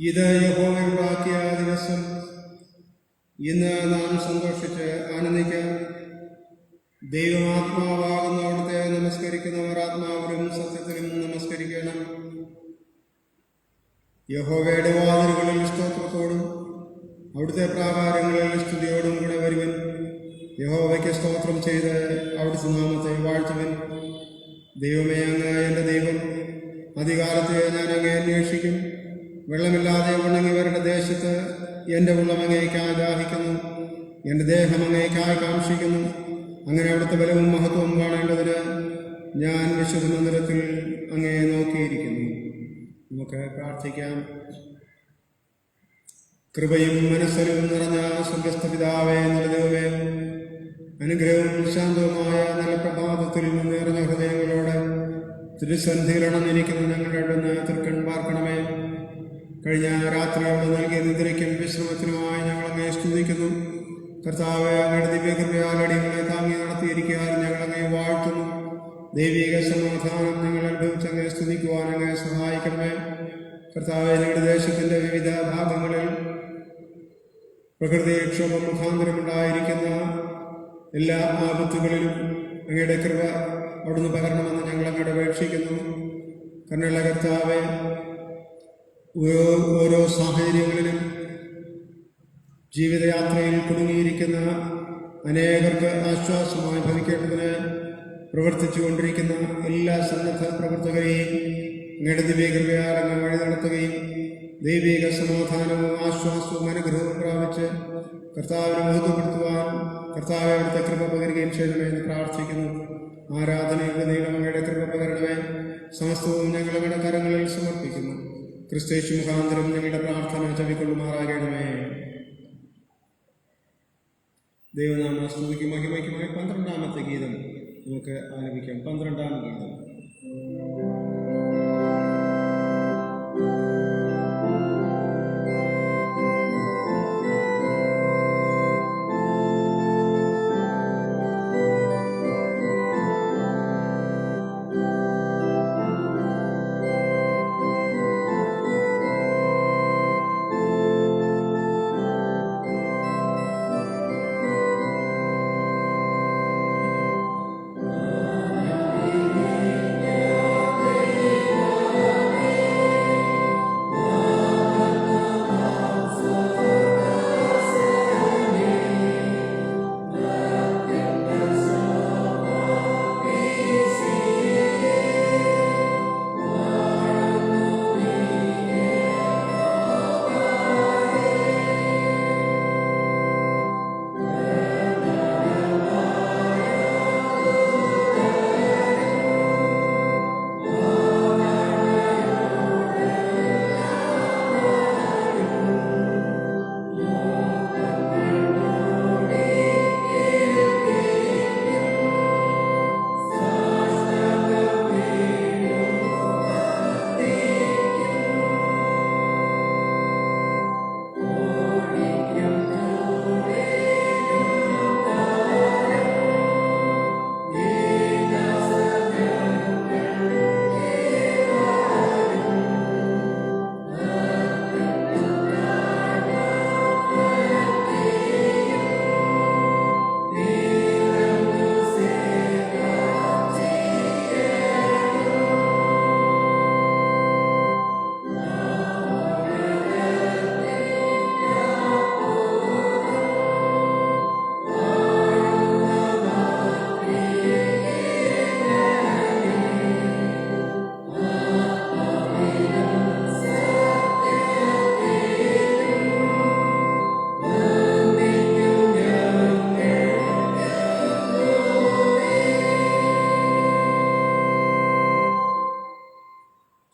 ഇത് യഹോവയുണ്ടാക്കിയ ദിവസം. ഇന്ന് നാം സന്തോഷിച്ച് ആനന്ദിക്കാം. ദൈവമാത്മാവാകുന്ന അവിടുത്തെ നമസ്കരിക്കുന്നവർ ആത്മാവിലും സത്യത്തിലും നമസ്കരിക്കണം. യഹോവയുടെ വാതിലുകളിൽ സ്തോത്രത്തോടും അവിടുത്തെ പ്രാകാരങ്ങളിൽ സ്തുതിയോടും കൂടെ വരുവൻ. യഹോവയ്ക്ക് സ്തോത്രം ചെയ്ത് അവിടുത്തെ നാമത്തെ വാഴ്ത്തുവൻ. ദൈവമേ, അങ്ങ് എൻ്റെ ദൈവം. അധികാലത്തെ ഞാൻ അങ്ങേ അന്വേഷിക്കും. വെള്ളമില്ലാതെ ഉണങ്ങിവരുടെ ദേശത്ത് എൻ്റെ ഉള്ളം അങ്ങേയ്ക്കായി ദാഹിക്കുന്നു. എൻ്റെ ദേഹം അങ്ങേയ്ക്കായി കാക്ഷിക്കുന്നു. അങ്ങനെ അവിടുത്തെ ബലവും മഹത്വവും കാണേണ്ടതിന് ഞാൻ വിശുദ്ധ മന്ദിരത്തിൽ അങ്ങേ നോക്കിയിരിക്കുന്നു. നമുക്ക് പ്രാർത്ഥിക്കാം. കൃപയും മനസ്സലും നിറഞ്ഞ സ്വർഗ്ഗസ്ഥ പിതാവേ, നല്ല ദൈവമേ, അനുഗ്രഹവും ശാന്തവുമായ നല്ല പ്രഭാതത്തിൽ നിറഞ്ഞ ഹൃദയങ്ങളോടെ തിരുസന്ധിയിൽ അണഞ്ഞിരിക്കുന്ന ഞങ്ങളുടെ അടുന്ന് തൃക്കൺ പാർക്കണമേ. കഴിഞ്ഞ രാത്രിയോട് നൽകിയ നിദ്രയ്ക്കും വിശ്രമത്തിനുമായി ഞങ്ങളങ്ങേ സ്തുതിക്കുന്നു. കർത്താവെ, അങ്ങയുടെ ദിവ്യകൃപയാൽ അടിയങ്ങളെ താങ്ങി നടത്തിയിരിക്കാൻ ഞങ്ങളങ്ങേ വാഴ്ത്തുന്നു. ദൈവിക സമാധാനം ഞങ്ങൾ അനുഭവിച്ചങ്ങേ സ്തുതിക്കുവാൻ അങ്ങേ സഹായിക്കണമേ. കർത്താവെ, ഞങ്ങളുടെ ദേശത്തിൻ്റെ വിവിധ ഭാഗങ്ങളിൽ പ്രകൃതിക്ഷോഭം മുഖാന്തരമുണ്ടായിരിക്കുന്ന എല്ലാ ആപത്തുകളിലും അങ്ങയുടെ കൃപ അവിടുന്ന് പകരണമെന്ന് ഞങ്ങൾ അങ്ങയുടെ അപേക്ഷിക്കുന്നു. കരുണയുള്ള കർത്താവെ, ഓരോ സാഹചര്യങ്ങളിലും ജീവിതയാത്രയിൽ കുടുങ്ങിയിരിക്കുന്ന അനേകർക്ക് ആശ്വാസമായി ഭവിക്കേണ്ടതിന് പ്രവർത്തിച്ചുകൊണ്ടിരിക്കുന്ന എല്ലാ സന്നദ്ധ പ്രവർത്തകരെയും അങ്ങയുടെ ദിവ്യകൃപയാൽ അങ്ങ് വഴി നടത്തുകയും ദൈവിക സമാധാനവും ആശ്വാസവും അനുഗ്രഹവും പ്രാപിച്ച് കർത്താവിനെ മഹത്വപ്പെടുത്തുവാൻ കർത്താവെ അവിടുത്തെ കൃപ പകരുകയും ചെയ്യണമേ എന്ന് പ്രാർത്ഥിക്കുന്നു. ആരാധനയുടെ നീളം അങ്ങയുടെ കൃപ പകരണമേ. സമസ്തവും ഞങ്ങൾ അങ്ങയുടെ കരങ്ങളിൽ സമർപ്പിക്കുന്നു. ക്രിസ്തേശു മുഖാന്തരം ഞങ്ങളുടെ പ്രാർത്ഥന ചെവിക്കൊള്ളുമാറാകണമേ. ദൈവനാമ സ്തുതിക്കും മഹിമയ്ക്കുമായി 12ാമത്തെ ഗീതം നമുക്ക് ആലപിക്കാം. 12ാം ഗീതം.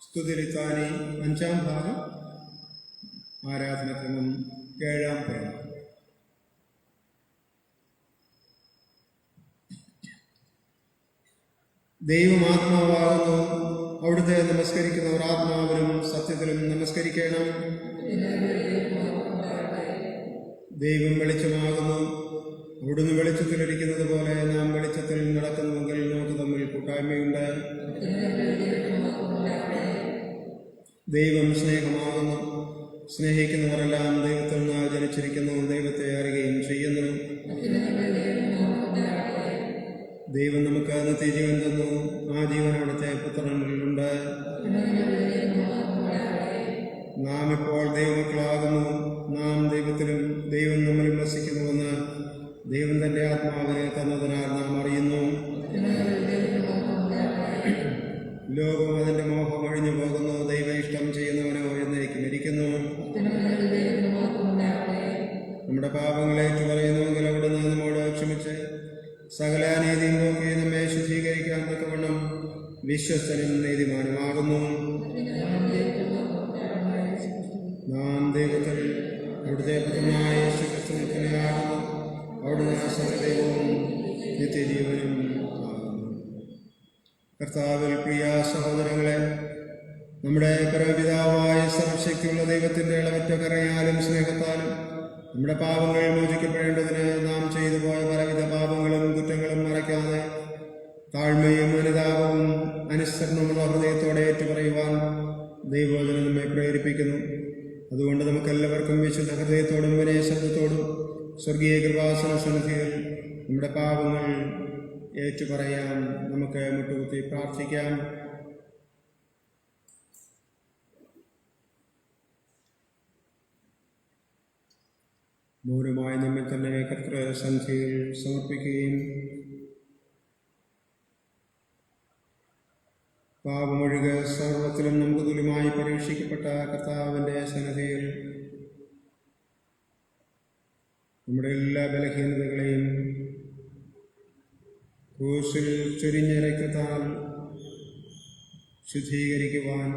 സ്തുതിലിത്താനി 5ാം ഭാഗം. ആരാധനക്രമം 7ാം പേര്. ദൈവമാത്മാവാകുന്നു. അവിടുത്തെ നമസ്കരിക്കുന്നവർ ആത്മാവിലും സത്യത്തിലും നമസ്കരിക്കണം. ദൈവം വെളിച്ചമാകുന്നു. അവിടുന്ന് വെളിച്ചത്തിലിരിക്കുന്നത് പോലെ നാം വെളിച്ചത്തിൽ നടക്കുന്നുവെങ്കിൽ നമുക്ക് തമ്മിൽ കൂട്ടായ്മയുണ്ട്. ദൈവം സ്നേഹമാകുന്നു. സ്നേഹിക്കുന്നവരെല്ലാം ദൈവത്തിൽ നിന്ന് ജനിച്ചിരിക്കുന്നു, ദൈവത്തെ അറിയുകയും ചെയ്യുന്നു. ദൈവം നമുക്ക് നിത്യജീവൻ തന്നു. ആ ജീവൻ അവിടുത്തെ പുത്രനിലുണ്ട്. നാം ഇപ്പോൾ ദൈവമക്കളാകുന്നു. നാം ദൈവത്തിലും ദൈവം നമ്മിൽ വസിക്കുന്നുവെന്ന് ദൈവം തന്റെ ആത്മാവിനെ തന്നതിനാൽ നാം അറിയുന്നു. ലോകം അതിന്റെ മോഹം ഒഴിഞ്ഞു പോകുന്നു. ദൈവ ഇഷ്ടം ചെയ്യുന്നവനോ എന്നേക്കും ഇരിക്കുന്നു. നമ്മുടെ പാപങ്ങളെ പറയുന്നുവെങ്കിൽ അവിടുന്ന് നമ്മോട് ക്ഷമിച്ച് സകല നീതിയും നോക്കി നമ്മെ ശുദ്ധീകരിക്കാൻ തക്കവണ്ണം വിശ്വസ്തനും നീതിമാനുമാകുന്നു. നാം ദൈവത്തിൽ അവിടുത്തെ പുത്രനായ യേശുക്രിസ്തുവിനെയാകുന്നു. അവിടുന്ന് സകലദൈവവും നിത്യജീവനും ആകുന്നു. കർത്താവിൽ പ്രിയ സഹോദരങ്ങളെ, നമ്മുടെ പരമപിതാവായ സർവശക്തിയുള്ള ദൈവത്തിൻ്റെ ഇളവറ്റ കരുണയാലും സ്നേഹത്താലും നമ്മുടെ പാപങ്ങൾ മോചിക്കപ്പെടേണ്ടതിന് നാം ചെയ്തു പോയ പലവിധ പാപങ്ങളും കുറ്റങ്ങളും മറയ്ക്കാതെ താഴ്മയും അനുതാപവും അനുസരണമുള്ള ഹൃദയത്തോടെ ഏറ്റുപറയുവാൻ ദൈവവചനം നമ്മെ പ്രേരിപ്പിക്കുന്നു. അതുകൊണ്ട് നമുക്കെല്ലാവർക്കും വിശുദ്ധ ഹൃദയത്തോടും വിനയശബ്ദത്തോടും സ്വർഗീയ കൃപാസന സന്നിധിയിൽ നമ്മുടെ പാപങ്ങൾ ഏറ്റുപറയാം. നമുക്ക് മുട്ടുകുത്തി പ്രാർത്ഥിക്കാം. മൗനമായി നമ്മെ തന്നെ കർത്തൃസന്നിധിയിൽ സമർപ്പിക്കുകയും പാപമൊഴികെ സർവത്തിലും നമുക്ക് തുല്യമായി പരീക്ഷിക്കപ്പെട്ട കർത്താവിൻ്റെ സന്നിധിയിൽ നമ്മുടെ എല്ലാ ബലഹീനതകളെയും ക്രൂശിൽ ചൊരിഞ്ഞ രക്തത്താൽ ശുദ്ധീകരിക്കുവാൻ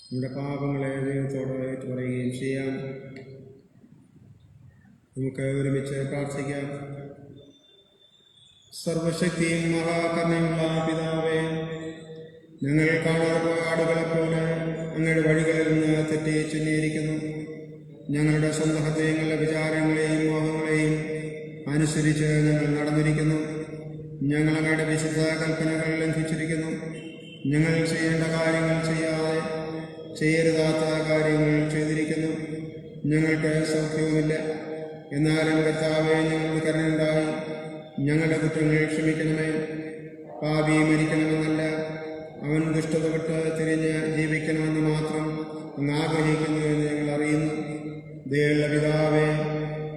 നമ്മുടെ പാപങ്ങളെ ദൈവത്തോട് ഏറ്റുപറയുകയും ചെയ്യാം. നമുക്ക് ഒരുമിച്ച് പ്രാർത്ഥിക്കാം. സർവശക്തിയും മഹാകരുണയുള്ള പിതാവേ, ഞങ്ങൾ കാണാതെ പോയ ആടുകളെപ്പോലെ അങ്ങയുടെ വഴികളിൽ നിന്ന് തെറ്റി ചെന്നിരിക്കുന്നു. ഞങ്ങളുടെ സ്വന്തം ഹൃദയങ്ങളുടെ വിചാരങ്ങളെയും മോഹങ്ങളെയും അനുസരിച്ച് ഞങ്ങൾ നടന്നിരിക്കുന്നു. ഞങ്ങൾ അങ്ങയുടെ വിശുദ്ധ കൽപ്പനകൾ ലംഘിച്ചിരിക്കുന്നു. ഞങ്ങൾ ചെയ്യേണ്ട കാര്യങ്ങൾ ചെയ്യാതെ ചെയ്യരുതാത്ത കാര്യങ്ങൾ ചെയ്തിരിക്കുന്നു. ഞങ്ങൾക്ക് സൗഖ്യവുമില്ല. എന്നാലും കർത്താവേ, ഞങ്ങളുടെ കരുണയുണ്ടായി ഞങ്ങളുടെ കുറ്റങ്ങൾ ക്ഷമിക്കണമേ. പാപി മരിക്കണമെന്നല്ല, അവൻ ദുഷ്ടത വിട്ട് തിരിഞ്ഞ് ജീവിക്കണമെന്ന് മാത്രം അങ്ങ് ആഗ്രഹിക്കുന്നു എന്ന് ഞങ്ങൾ അറിയുന്നു. ദയുള്ള പിതാവേ,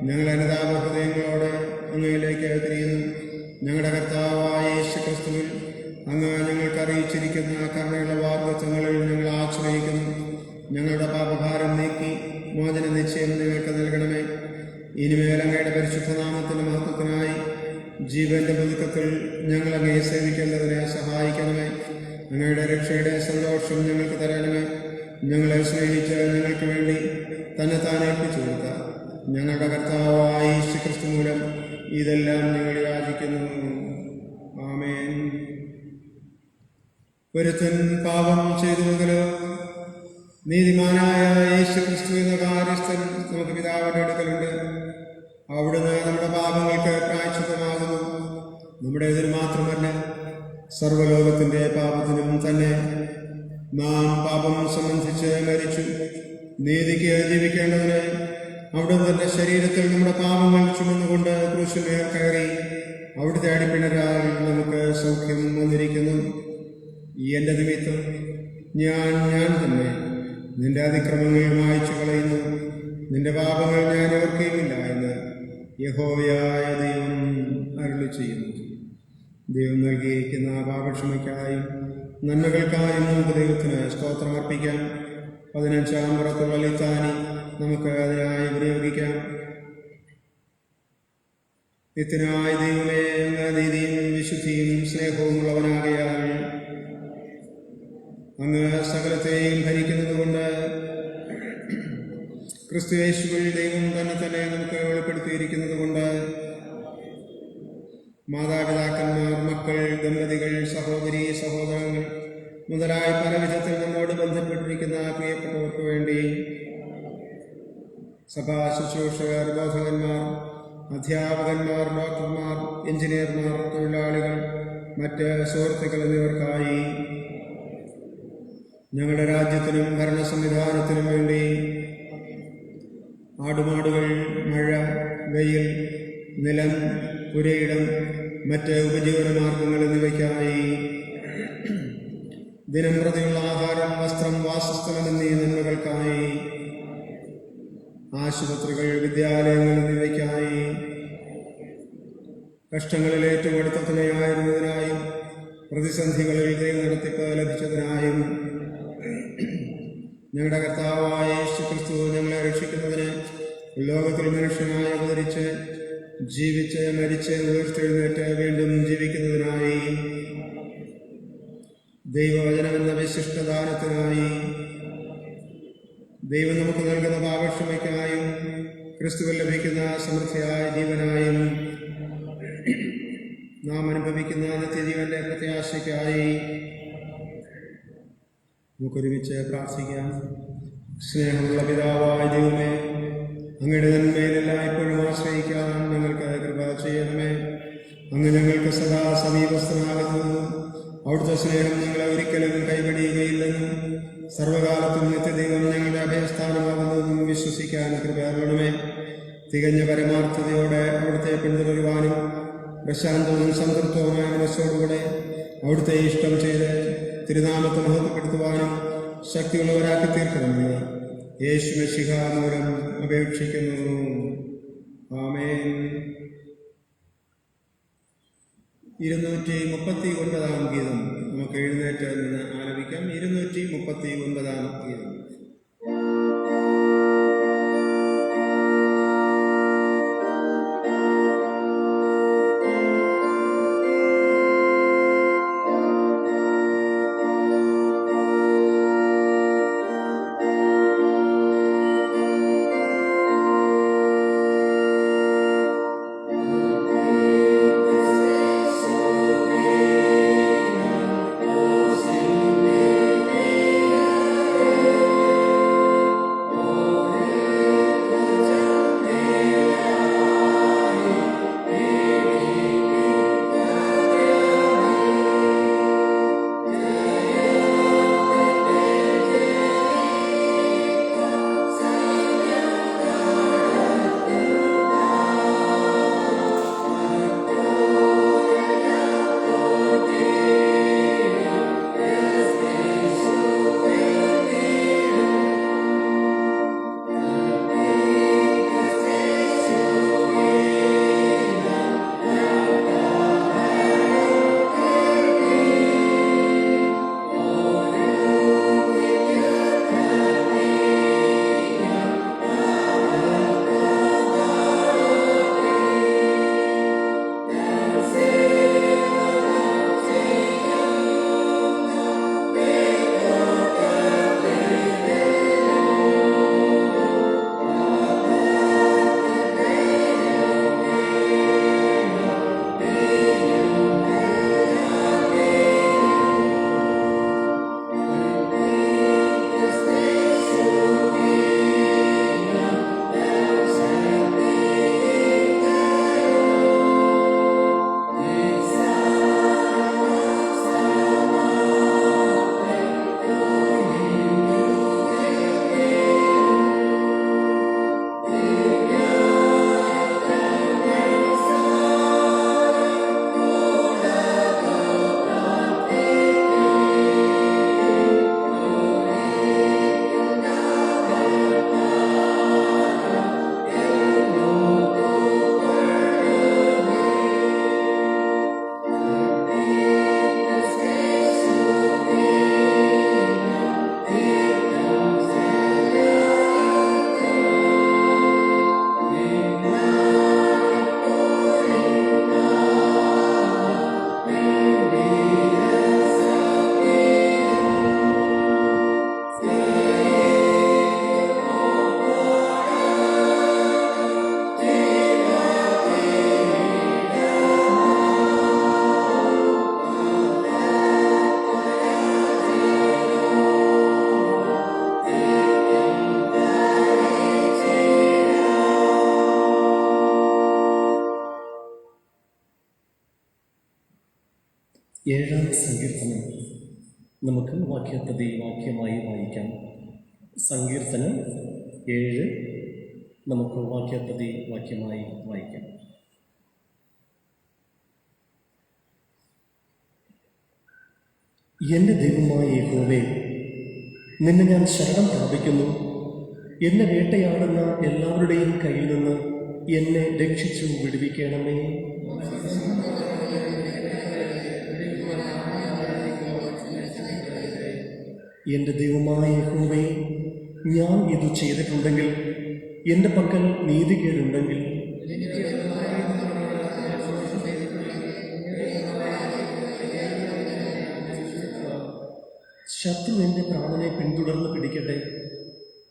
ഞങ്ങൾ അനുതാപ ഹൃദയങ്ങളോടെ അങ്ങയിലേക്ക് തിരിയുന്നു. ഞങ്ങളുടെ കർത്താവായ യേശുക്രിസ്തുവിൽ അങ്ങ് ഞങ്ങൾക്ക് അറിയിച്ചിരിക്കുന്ന കരുണയുള്ള വാഗ്ദത്തങ്ങളിൽ ഞങ്ങൾ ആശ്രയിക്കുന്നു. ഞങ്ങളുടെ പാപഭാരം നീക്കി മോചന നിശ്ചയം ഞങ്ങൾക്ക് നൽകണമേ. ഇനിമേൽ അങ്ങയുടെ പരിശുദ്ധ നാമത്തിൻ്റെ മഹത്വത്തിനായി ജീവന്റെ പുതുക്കത്തിൽ ഞങ്ങൾ അങ്ങയെ സേവിക്കേണ്ടതിനെ സഹായിക്കണമേ. അങ്ങയുടെ രക്ഷയുടെ സന്തോഷം ഞങ്ങൾക്ക് തരണമേ. ഞങ്ങളെ സ്നേഹിച്ച് ഞങ്ങൾക്ക് വേണ്ടി തന്നെ താൻ ഏൽപ്പിച്ചു കൊടുത്ത ഞങ്ങളുടെ കർത്താവായ യേശുക്രിസ്തു മൂലം ഇതെല്ലാം ഞങ്ങൾ യാചിക്കുന്നു. ആമേൻ. ഒരുത്തൻ പാപം ചെയ്തുവെങ്കിലോ നീതിമാനായ യേശുക്രിസ്തു എന്ന കാര്യസ്ഥൻ നമുക്ക് പിതാവിന്റെ അടുക്കലുണ്ട്. അവിടുന്ന് നമ്മുടെ പാപങ്ങൾക്ക് പ്രായശ്ചിത്തമാകുന്നു. നമ്മുടേതിന് മാത്രമല്ല, സർവ്വലോകത്തിന്റെ പാപത്തിനും തന്നെ. നാം പാപം സംബന്ധിച്ച് മരിച്ചു നീതിക്ക് ജീവിക്കേണ്ടതിന് അവിടുന്ന് തന്റെ ശരീരത്തിൽ നമ്മുടെ പാപങ്ങൾ ചുമന്നുകൊണ്ട് ക്രൂശിന്മേൽ കയറി അവിടുത്തെ അടിപ്പിണരാൽ നമുക്ക് സൗഖ്യം വന്നിരിക്കുന്നു. എന്റെ നിമിത്തം ഞാൻ തന്നെ നിന്റെ അതിക്രമങ്ങൾ മായ്ച്ചു കളയുന്നു. നിന്റെ പാപങ്ങൾ ഞാൻ ഓർക്കുകയുമില്ല എന്ന് യഹോവയായ ദൈവം അരുളി ചെയ്യുന്നു. ദൈവം നൽകിയിരിക്കുന്ന പാപക്ഷമയ്ക്കായും നന്മകൾക്കായും നമുക്ക് ദൈവത്തിന് സ്തോത്രം അർപ്പിക്കാം. 15-ാം പുറത്തുള്ള ലിത്താനി നമുക്ക് അതിനായി വിനിയോഗിക്കാം. നിത്യനായ ദൈവമേ, അങ്ങ് നീതിയും വിശുദ്ധിയും സ്നേഹവും ഉള്ളവനാകയാൽ അങ്ങ് സകലത്തെയും ഭരിക്കുന്നതുകൊണ്ട് ക്രിസ്തു യേശുവിൽ ദൈവം തന്നെ നമുക്ക് വെളിപ്പെടുത്തിയിരിക്കുന്നത് കൊണ്ട് മാതാപിതാക്കന്മാർ, മക്കൾ, ദമ്പതികൾ, സഹോദരി സഹോദരങ്ങൾ മുതലായ പല വിധത്തിൽ നമ്മോട് ബന്ധപ്പെട്ടിരിക്കുന്ന പ്രിയപ്പെട്ടവർക്ക് വേണ്ടി സഭാ ശുശ്രൂഷകർ, ബോധകന്മാർ, അധ്യാപകന്മാർ, ഡോക്ടർമാർ, എഞ്ചിനീയർമാർ, തൊഴിലാളികൾ, മറ്റ് സുഹൃത്തുക്കൾ എന്നിവർക്കായി ഞങ്ങളുടെ രാജ്യത്തിനും ഭരണ സംവിധാനത്തിനും വേണ്ടി ആടുമാടുകൾ, മഴ, വെയിൽ, നിലം, പുരയിടം, മറ്റ് ഉപജീവന മാർഗങ്ങൾ എന്നിവയ്ക്കായി ദിനം പ്രതിയുള്ള ആഹാരം, വസ്ത്രം, വാസസ്ഥലം എന്നീ നന്മകൾക്കായി ആശുപത്രികൾ, വിദ്യാലയങ്ങൾ എന്നിവയ്ക്കായി കഷ്ടങ്ങളിൽ ഏറ്റവും അടുത്ത തുണയായിരുന്നതിനായും പ്രതിസന്ധികളിൽ ദൈവനടത്തിപ്പ് ലഭിച്ചതിനായും ഞങ്ങളുടെ കർത്താവായ യേശുക്രിസ്തു ഞങ്ങളെ രക്ഷിക്കുന്നതിന് ലോകത്തിൽ മനുഷ്യനായി അവതരിച്ച് ജീവിച്ച് മരിച്ച് ഉയർത്തെഴുന്നേറ്റ് വീണ്ടും ജീവിക്കുന്നതിനായി ദൈവവചനമെന്ന വിശിഷ്ടദാനത്തിനായി ദൈവം നമുക്ക് നൽകുന്ന പാപക്ഷമയ്ക്കായും ക്രിസ്തുവിൽ ലഭിക്കുന്ന സമൃദ്ധിയായ ജീവനായും നാം അനുഭവിക്കുന്ന നിത്യജീവന്റെ പ്രത്യാശയ്ക്കായി നമുക്കൊരുമിച്ച് പ്രാർത്ഥിക്കാം. സ്നേഹമുള്ള പിതാവായ ദൈവമേ, അങ്ങയുടെ നന്മയിലെല്ലാം എല്ലായ്പ്പോഴും ആശ്രയിക്കാൻ ഞങ്ങൾക്ക് കൃപ ചെയ്യണമേ. അങ്ങ് ഞങ്ങൾക്ക് സദാ സമീപസ്ഥനാകുന്നതും അവിടുത്തെ സ്നേഹം ഞങ്ങളെ ഒരിക്കലും കൈവടിയുകയില്ലെന്നും സർവകാലത്തും നിത്യദൈവം ഞങ്ങളുടെ അഭയസ്ഥാനമാകുന്നതെന്നും വിശ്വസിക്കാൻ കൃപയാകണമേ. തികഞ്ഞ പരമാർത്ഥതയോടെ അവിടുത്തെ പിന്തുടരുവാനും പ്രശാന്തവും സംതൃപ്തവുമായ മനസ്സോടുകൂടെ അവിടുത്തെ ഇഷ്ടം ചെയ്ത് തിരുനാമത്തെ മഹത്വപ്പെടുത്തുവാനും ശക്തിയുള്ളവരാക്കി തീർക്കണമെന്ന് യേശു മിശിഹ മൂലം അപേക്ഷിക്കുന്നു. ആമേൻ. 239 ഗീതം നമുക്ക് എഴുന്നേറ്റ് നിന്ന് ആലപിക്കാം. 239 ഗീതം. ഏഴാം സങ്കീർത്തനം. നമുക്ക് വാക്യപ്രതി വാക്യമായി വായിക്കാം. സങ്കീർത്തനം 7 നമുക്ക് വാക്യപ്രതി വാക്യമായി വായിക്കാം. എൻ്റെ ദൈവമായ യഹോവേ, നിന്നെ ഞാൻ ശരണം പ്രാപിക്കുന്നു. എന്നെ വേട്ടയാടുന്ന എല്ലാവരുടെയും കയ്യിൽ നിന്ന് എന്നെ രക്ഷിച്ചു വിടുവിക്കണമേ. എൻ്റെ ദൈവമായ യഹോവേ, ഞാൻ ഇത് ചെയ്തിട്ടുണ്ടെങ്കിൽ, എൻ്റെ പക്കൽ നീതികേടുണ്ടെങ്കിൽ, ശത്രു എൻ്റെ പ്രാണനെ പിന്തുടർന്ന് പിടിക്കട്ടെ.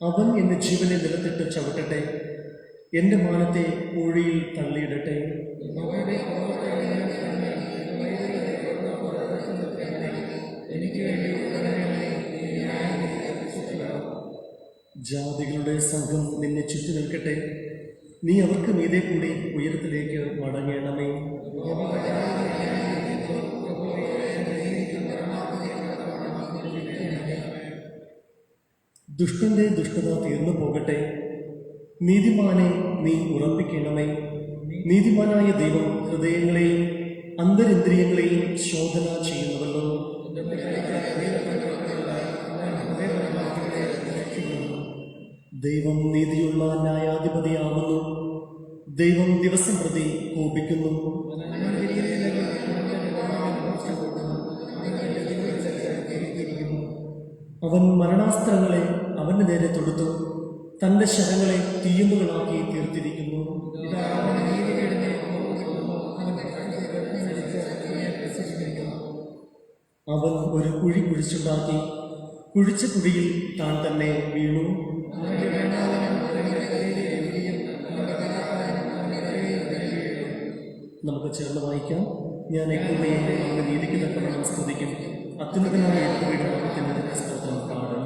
അവൻ എൻ്റെ ജീവനെ നിലത്തിട്ട് ചവിട്ടട്ടെ. എൻ്റെ മാനത്തെ പൂഴിയിൽ തള്ളിയിടട്ടെ. ജാതികളുടെ സംഘം നിന്നെ ചുറ്റി നിൽക്കട്ടെ. നീ അവർക്ക് മീതെ കൂടി ഉയരത്തിലേക്ക് മടങ്ങണമേ. ദുഷ്ടന്റെ ദുഷ്ടത തീർന്നു പോകട്ടെ. നീതിമാനെ നീ ഉറപ്പിക്കണമേ. നീതിമാനായ ദൈവം ഹൃദയങ്ങളെയും അന്തരിന്ദ്രിയങ്ങളെയും ശോധന ചെയ്യുന്നവല്ലോ. ദൈവം നീതിയുള്ള ന്യായാധിപതിയാവുന്നു. ദൈവം ദിവസം പ്രതി കോപിക്കുന്നു. അവൻ മരണാസ്ത്രങ്ങളെ അവന്റെ നേരെ തൊടുത്തു. തന്റെ ശരങ്ങളെ തീയുമ്പുകളാക്കി തീർത്തിരിക്കുന്നു. അവൻ ഒരു കുഴി കുഴിച്ചുണ്ടാക്കി. കുഴിച്ച കുഴിയിൽ താൻ തന്നെ വീണു. നമുക്ക് ചേർന്ന് വായിക്കാം. ഞാൻ യഹോവയെ അവന്റെ നീതിക്ക് തക്കവണ്ണം സ്തുതിക്കും. അത്യുന്നതനായ യഹോവയുടെ നാമത്തിന് സ്തോത്രം പാടും.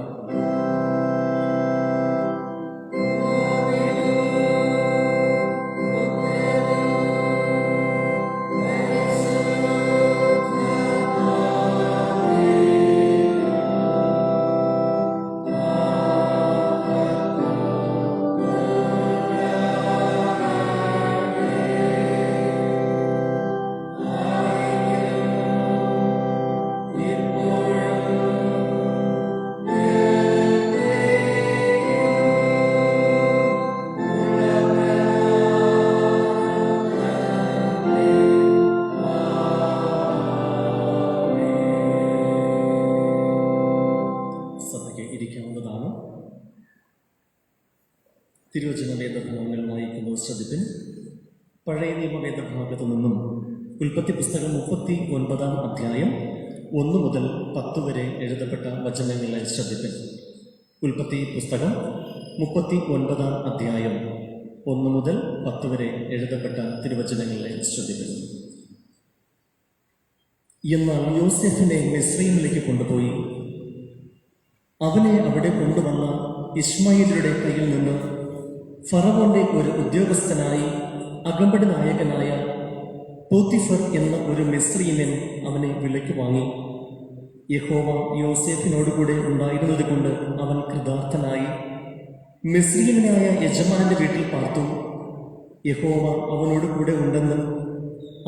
തിരുവചന വേദഭാഗങ്ങൾ വായിക്കുമ്പോൾ ശ്രദ്ധിപ്പിൻ. പഴയ നിയമ വേദഭാഗത്തു നിന്നും ഉൽപ്പത്തി പുസ്തകം 39-ാം അധ്യായം 1 മുതൽ 10 വരെ എഴുതപ്പെട്ട വചനങ്ങളെ ശ്രദ്ധിപ്പിൻ. ഉൽപ്പത്തി പുസ്തകം 39-ാം അധ്യായം 1 മുതൽ 10 വരെ എഴുതപ്പെട്ട തിരുവചനങ്ങളെ ശ്രദ്ധിപ്പിൻ. എന്നാൽ യോസേഫിനെ മിസ്രയീമിലേക്ക് കൊണ്ടുപോയി. അവനെ അവിടെ കൊണ്ടുവന്ന ഇശ്മായേലിയുടെ കയ്യിൽ നിന്ന് ഫറവോന്റെ ഒരു ഉദ്യോഗസ്ഥനായി അകമ്പടി നായകനായ പോത്തിഫർ എന്ന ഒരു മിസ്രയീമ്യൻ അവനെ വിലയ്ക്ക് വാങ്ങി. യഹോവ യോസേഫിനോടുകൂടെ ഉണ്ടായിരുന്നത് കൊണ്ട് അവൻ കൃതാർത്ഥനായി മിസ്രയീമ്യനായ യജമാനന്റെ വീട്ടിൽ പാർത്തു. യഹോവ അവനോട് കൂടെ ഉണ്ടെന്നും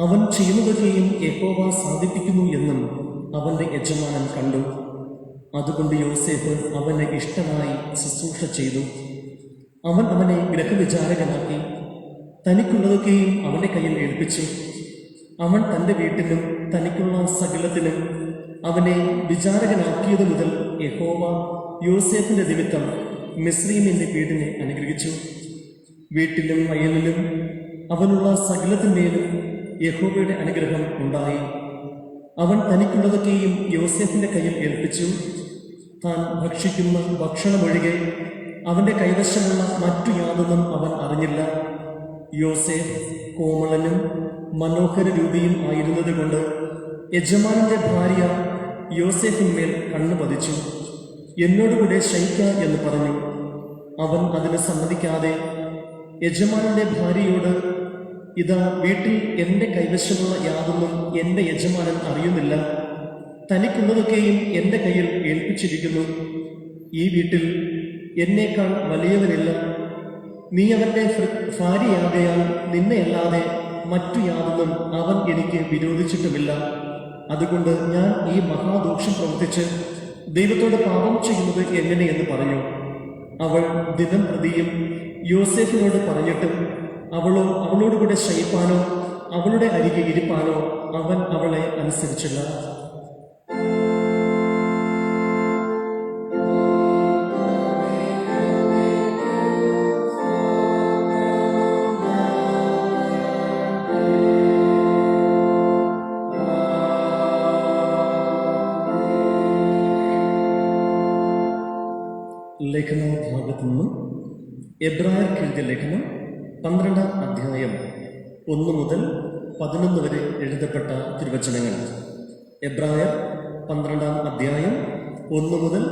അവൻ ചെയ്യുന്നതൊക്കെയും യഹോവ സാധിപ്പിക്കുന്നു എന്നും അവന്റെ യജമാനൻ കണ്ടു. അതുകൊണ്ട് യോസേഫ് അവന് ഇഷ്ടമായി ശുശ്രൂഷ ചെയ്തു. അവൻ അവനെ ഗ്രഹവിചാരകനാക്കി തനിക്കുള്ളതൊക്കെയും അവന്റെ കയ്യിൽ ഏൽപ്പിച്ചു. അവൻ തൻ്റെ വീട്ടിലും തനിക്കുള്ള സകലത്തിനും അവനെ വിചാരകനാക്കിയത് മുതൽ യഹോവ യോസേഫിന്റെ നിമിത്തം മിസ്രയീമിന്റെ വീടിനെ അനുഗ്രഹിച്ചു. വീട്ടിലും വയലിലും അവനുള്ള സകലത്തിന്മേലും യഹോവയുടെ അനുഗ്രഹം ഉണ്ടായി. അവൻ തനിക്കുള്ളതൊക്കെയും യോസേഫിന്റെ കയ്യിൽ ഏൽപ്പിച്ചു. താൻ ഭക്ഷിക്കുന്ന ഭക്ഷണമൊഴികെ അവന്റെ കൈവശമുള്ള മറ്റു യാതൊന്നും അവൻ അറിഞ്ഞില്ല. യോസേഫ് കോമളനും മനോഹര രൂപിയും ആയിരുന്നത് കൊണ്ട് യജമാനന്റെ ഭാര്യ യോസേഫിന്മേൽ കണ്ണു പതിച്ചു. എന്നോടുകൂടെ ശയിക്ക എന്ന് പറഞ്ഞു. അവൻ അതിന് സമ്മതിക്കാതെ യജമാനന്റെ ഭാര്യയോട്, ഇതാ വീട്ടിൽ എൻ്റെ കൈവശമുള്ള യാതൊന്നും എൻ്റെ യജമാനൻ അറിയുന്നില്ല. തനിക്കുള്ളതൊക്കെയും എൻ്റെ കയ്യിൽ ഏൽപ്പിച്ചിരിക്കുന്നു. ഈ വീട്ടിൽ എന്നേക്കാൾ വലിയവനില്ല. നീ അവൻ്റെ ഭാര്യയാകയാൽ നിന്നെയല്ലാതെ മറ്റു യാതൊന്നും അവൻ എനിക്ക് വിരോധിച്ചിട്ടുമില്ല. അതുകൊണ്ട് ഞാൻ ഈ മഹാദോഷം പ്രവർത്തിച്ച് ദൈവത്തോട് പാപം ചെയ്യുന്നത് എങ്ങനെയെന്ന് പറഞ്ഞു. അവൾ ദിനം പ്രതിയും യോസേഫിനോട് പറഞ്ഞിട്ടും അവളോടുകൂടെ ശയിപ്പാനോ അവളുടെ അരികെ ഇരിപ്പാനോ അവൻ അവളെ അനുസരിച്ചില്ല. ലേഖനഭാഗത്തു നിന്നും എബ്രായർക്ക് എഴുതിയ ലേഖനം 12-ാം അധ്യായം 1 മുതൽ 11 വരെ എഴുതപ്പെട്ട തിരുവചനങ്ങൾ. എബ്രായർ 12-ാം അധ്യായം 1 മുതൽ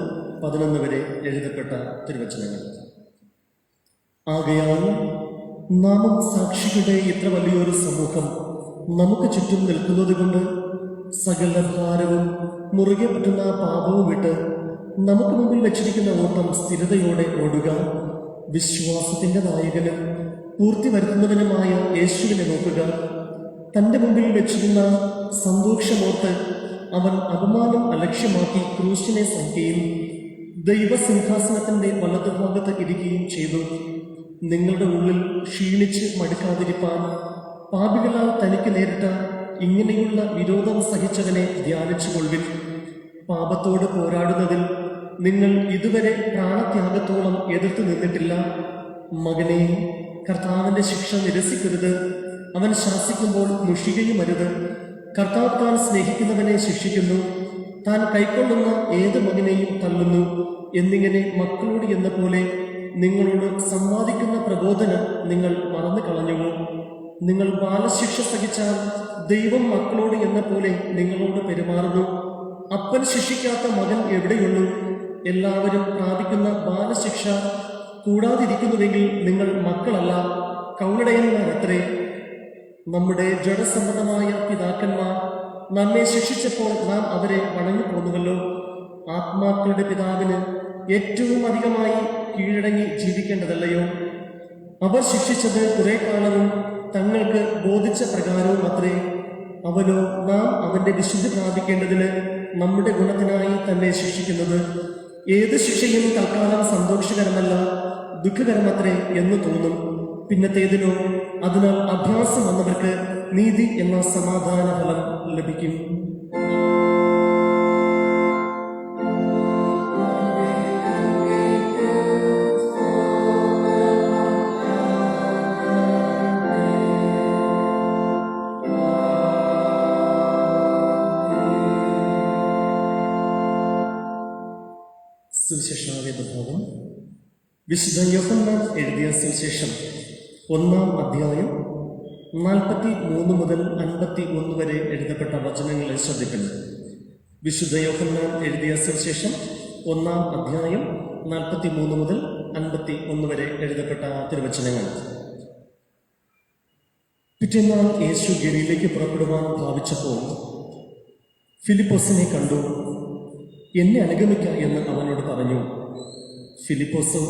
11 വരെ എഴുതപ്പെട്ട തിരുവചനങ്ങൾ. ആകയാൽ നാമും സാക്ഷികളുടെ ഇത്ര വലിയൊരു സമൂഹം നമുക്ക് ചുറ്റും നിൽക്കുന്നത് കൊണ്ട് സകല ഭാരവും മുറുകെ പറ്റുന്ന പാപവും വിട്ട് നമുക്ക് മുമ്പിൽ വെച്ചിരിക്കുന്ന ഓട്ടം സ്ഥിരതയോടെ ഓടുക. വിശ്വാസത്തിന്റെ നായകനും പൂർത്തി വരുത്തുന്നവനുമായ യേശുവിനെ നോക്കുക. തന്റെ മുമ്പിൽ വെച്ചിരുന്ന സന്തോഷമോർത്ത് അവൻ അപമാനം അലക്ഷ്യമാക്കി ക്രൂശിനെ സഹിക്കുകയും ദൈവസിംഹാസനത്തിന്റെ വലതുഭാഗത്ത് ഇരിക്കുകയും ചെയ്തു. നിങ്ങളുടെ ഉള്ളിൽ ക്ഷീണിച്ച് മടുക്കാതിരിപ്പാൻ പാപികളാൽ തനിക്ക് നേരിട്ട ഇങ്ങനെയുള്ള വിരോധം സഹിച്ചവനെ ധ്യാനിച്ചുകൊള്ളുവിൻ. പാപത്തോട് പോരാടുന്നതിൽ നിങ്ങൾ ഇതുവരെ പ്രാണത്യാഗത്തോളം എതിർത്ത് നിന്നിട്ടില്ല. മകനെ, കർത്താവിന്റെ ശിക്ഷ നിരസിക്കരുത്. അവൻ ശാസിക്കുമ്പോൾ മുഷികയും അരുത്. കർത്താവ് താൻ സ്നേഹിക്കുന്നവനെ ശിക്ഷിക്കുന്നു, താൻ കൈക്കൊള്ളുന്ന ഏത് മകനെയും തള്ളുന്നു എന്നിങ്ങനെ മക്കളോട് എന്ന പോലെ നിങ്ങളോട് സംവാദിക്കുന്ന പ്രബോധനം നിങ്ങൾ മറന്നു കളഞ്ഞുവോ? നിങ്ങൾ ബാലശിക്ഷ സഹിച്ചാൽ ദൈവം മക്കളോട് എന്ന പോലെ നിങ്ങളോട് പെരുമാറുന്നു. അപ്പൻ ശിക്ഷിക്കാത്ത മകൻ എവിടെയുള്ളൂ? എല്ലാവരും പ്രാപിക്കുന്ന ബാലശിക്ഷ കൂടാതിരിക്കുന്നുവെങ്കിൽ നിങ്ങൾ മക്കളല്ല, കൗളിടയന്മാരത്രേ. നമ്മുടെ ജഡസംബന്ധമായ പിതാക്കന്മാർ നമ്മെ ശിക്ഷിച്ചപ്പോൾ നാം അവരെ വണങ്ങി പോന്നുവല്ലോ. ആത്മാക്കളുടെ പിതാവിന് ഏറ്റവും അധികമായി കീഴടങ്ങി ജീവിക്കേണ്ടതല്ലയോ? അവർ ശിക്ഷിച്ചത് കുറെ കാലവും തങ്ങൾക്ക് ബോധിച്ച പ്രകാരവും അത്രേ. അവനോ നാം അവന്റെ വിശുദ്ധി പ്രാപിക്കേണ്ടതിന് നമ്മുടെ ഗുണത്തിനായി തന്നെ ശിക്ഷിക്കുന്നത്. ഏത് ശിക്ഷയും തൽക്കാലം സന്തോഷകരമല്ല, ദുഃഖകരമത്രേ എന്ന് തോന്നും. പിന്നത്തേതിനോ അതിനാൽ അഭ്യാസം വന്നവർക്ക് നീതി എന്ന സമാധാന ഫലം ലഭിക്കും. സുവിശേഷഭാഗം വിശുദ്ധ യോഹന്നാൻ എഴുതിയ സുവിശേഷം 1-ാം അധ്യായം 43 മുതൽ 51 വരെ എഴുതപ്പെട്ട വചനങ്ങളെ ശ്രദ്ധിക്കുന്നു. വിശുദ്ധ യോഹന്നാൻ എഴുതിയ സുവിശേഷം 1-ാം അധ്യായം 43 മുതൽ 51 വരെ എഴുതപ്പെട്ട തിരുവചനങ്ങൾ. പിറ്റേന്നാൾ യേശു ഗലീലയ്ക്ക് പുറപ്പെടുവാൻ ഭാവിച്ചപ്പോൾ ഫിലിപ്പോസിനെ കണ്ടു. എന്നെ അനുഗമിക്ക എന്ന് അവനോട് പറഞ്ഞു. ഫിലിപ്പോസ്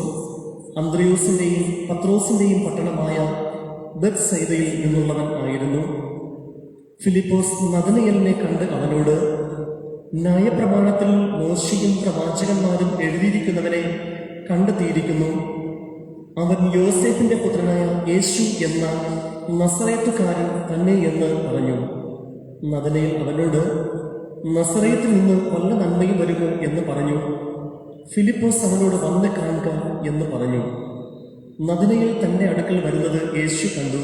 അന്ത്രയോസിന്റെയും പത്രോസിന്റെയും പട്ടണമായ ബെത്സൈദയിൽ നിന്നുള്ളവൻ ആയിരുന്നു. ഫിലിപ്പോസ് നഥനയേലിനെ കണ്ട് അവനോട്, ന്യായപ്രമാണത്തിൽ മോശയും പ്രവാചകന്മാരും എഴുതിയിരിക്കുന്നവനെ കണ്ടെത്തിയിരിക്കുന്നു. അവൻ യോസേഫിന്റെ പുത്രനായ യേശു എന്ന നസറേത്തുകാരൻ തന്നെ എന്ന് പറഞ്ഞു. നഥനയേൽ അവനോട്, നസറേത്തിൽ നിന്ന് വല്ല നന്മയും വരുമോ എന്ന് പറഞ്ഞു. ഫിലിപ്പോസ് അവനോട് വന്ന് കാണുക എന്ന് പറഞ്ഞു. നഥനയേൽ തന്റെ അടുക്കൽ വരുന്നത് യേശു കണ്ടു.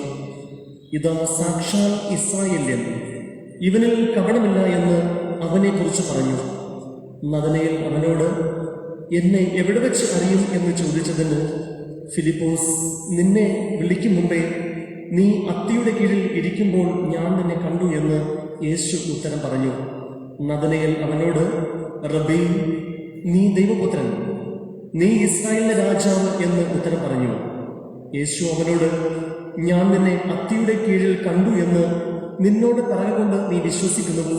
ഇതാ സാക്ഷാൽ ഇസ്രായേല്യൻ, ഇവനിൽ കപടമില്ല എന്ന് അവനെ കുറിച്ച് പറഞ്ഞു. നഥനയേൽ അവനോട്, എന്നെ എവിടെ വെച്ച് അറിയും എന്ന് ചോദിച്ചതിന് ഫിലിപ്പോസ്, നിന്നെ വിളിക്കും മുമ്പേ നീ അത്തിയുടെ കീഴിൽ ഇരിക്കുമ്പോൾ ഞാൻ നിന്നെ കണ്ടു എന്ന് യേശു ഉത്തരം പറഞ്ഞു. നഥനയേൽ അവനോട്, റബ്ബീ, നീ ദൈവപുത്രൻ, നീ ഇസ്രായേലിന്റെ രാജാവ് എന്ന് ഉത്തരം പറഞ്ഞു. യേശു അവനോട്, ഞാൻ നിന്നെ അത്തിയുടെ കീഴിൽ കണ്ടു എന്ന് നിന്നോട് പറഞ്ഞുകൊണ്ട് നീ വിശ്വസിക്കുന്നുവോ?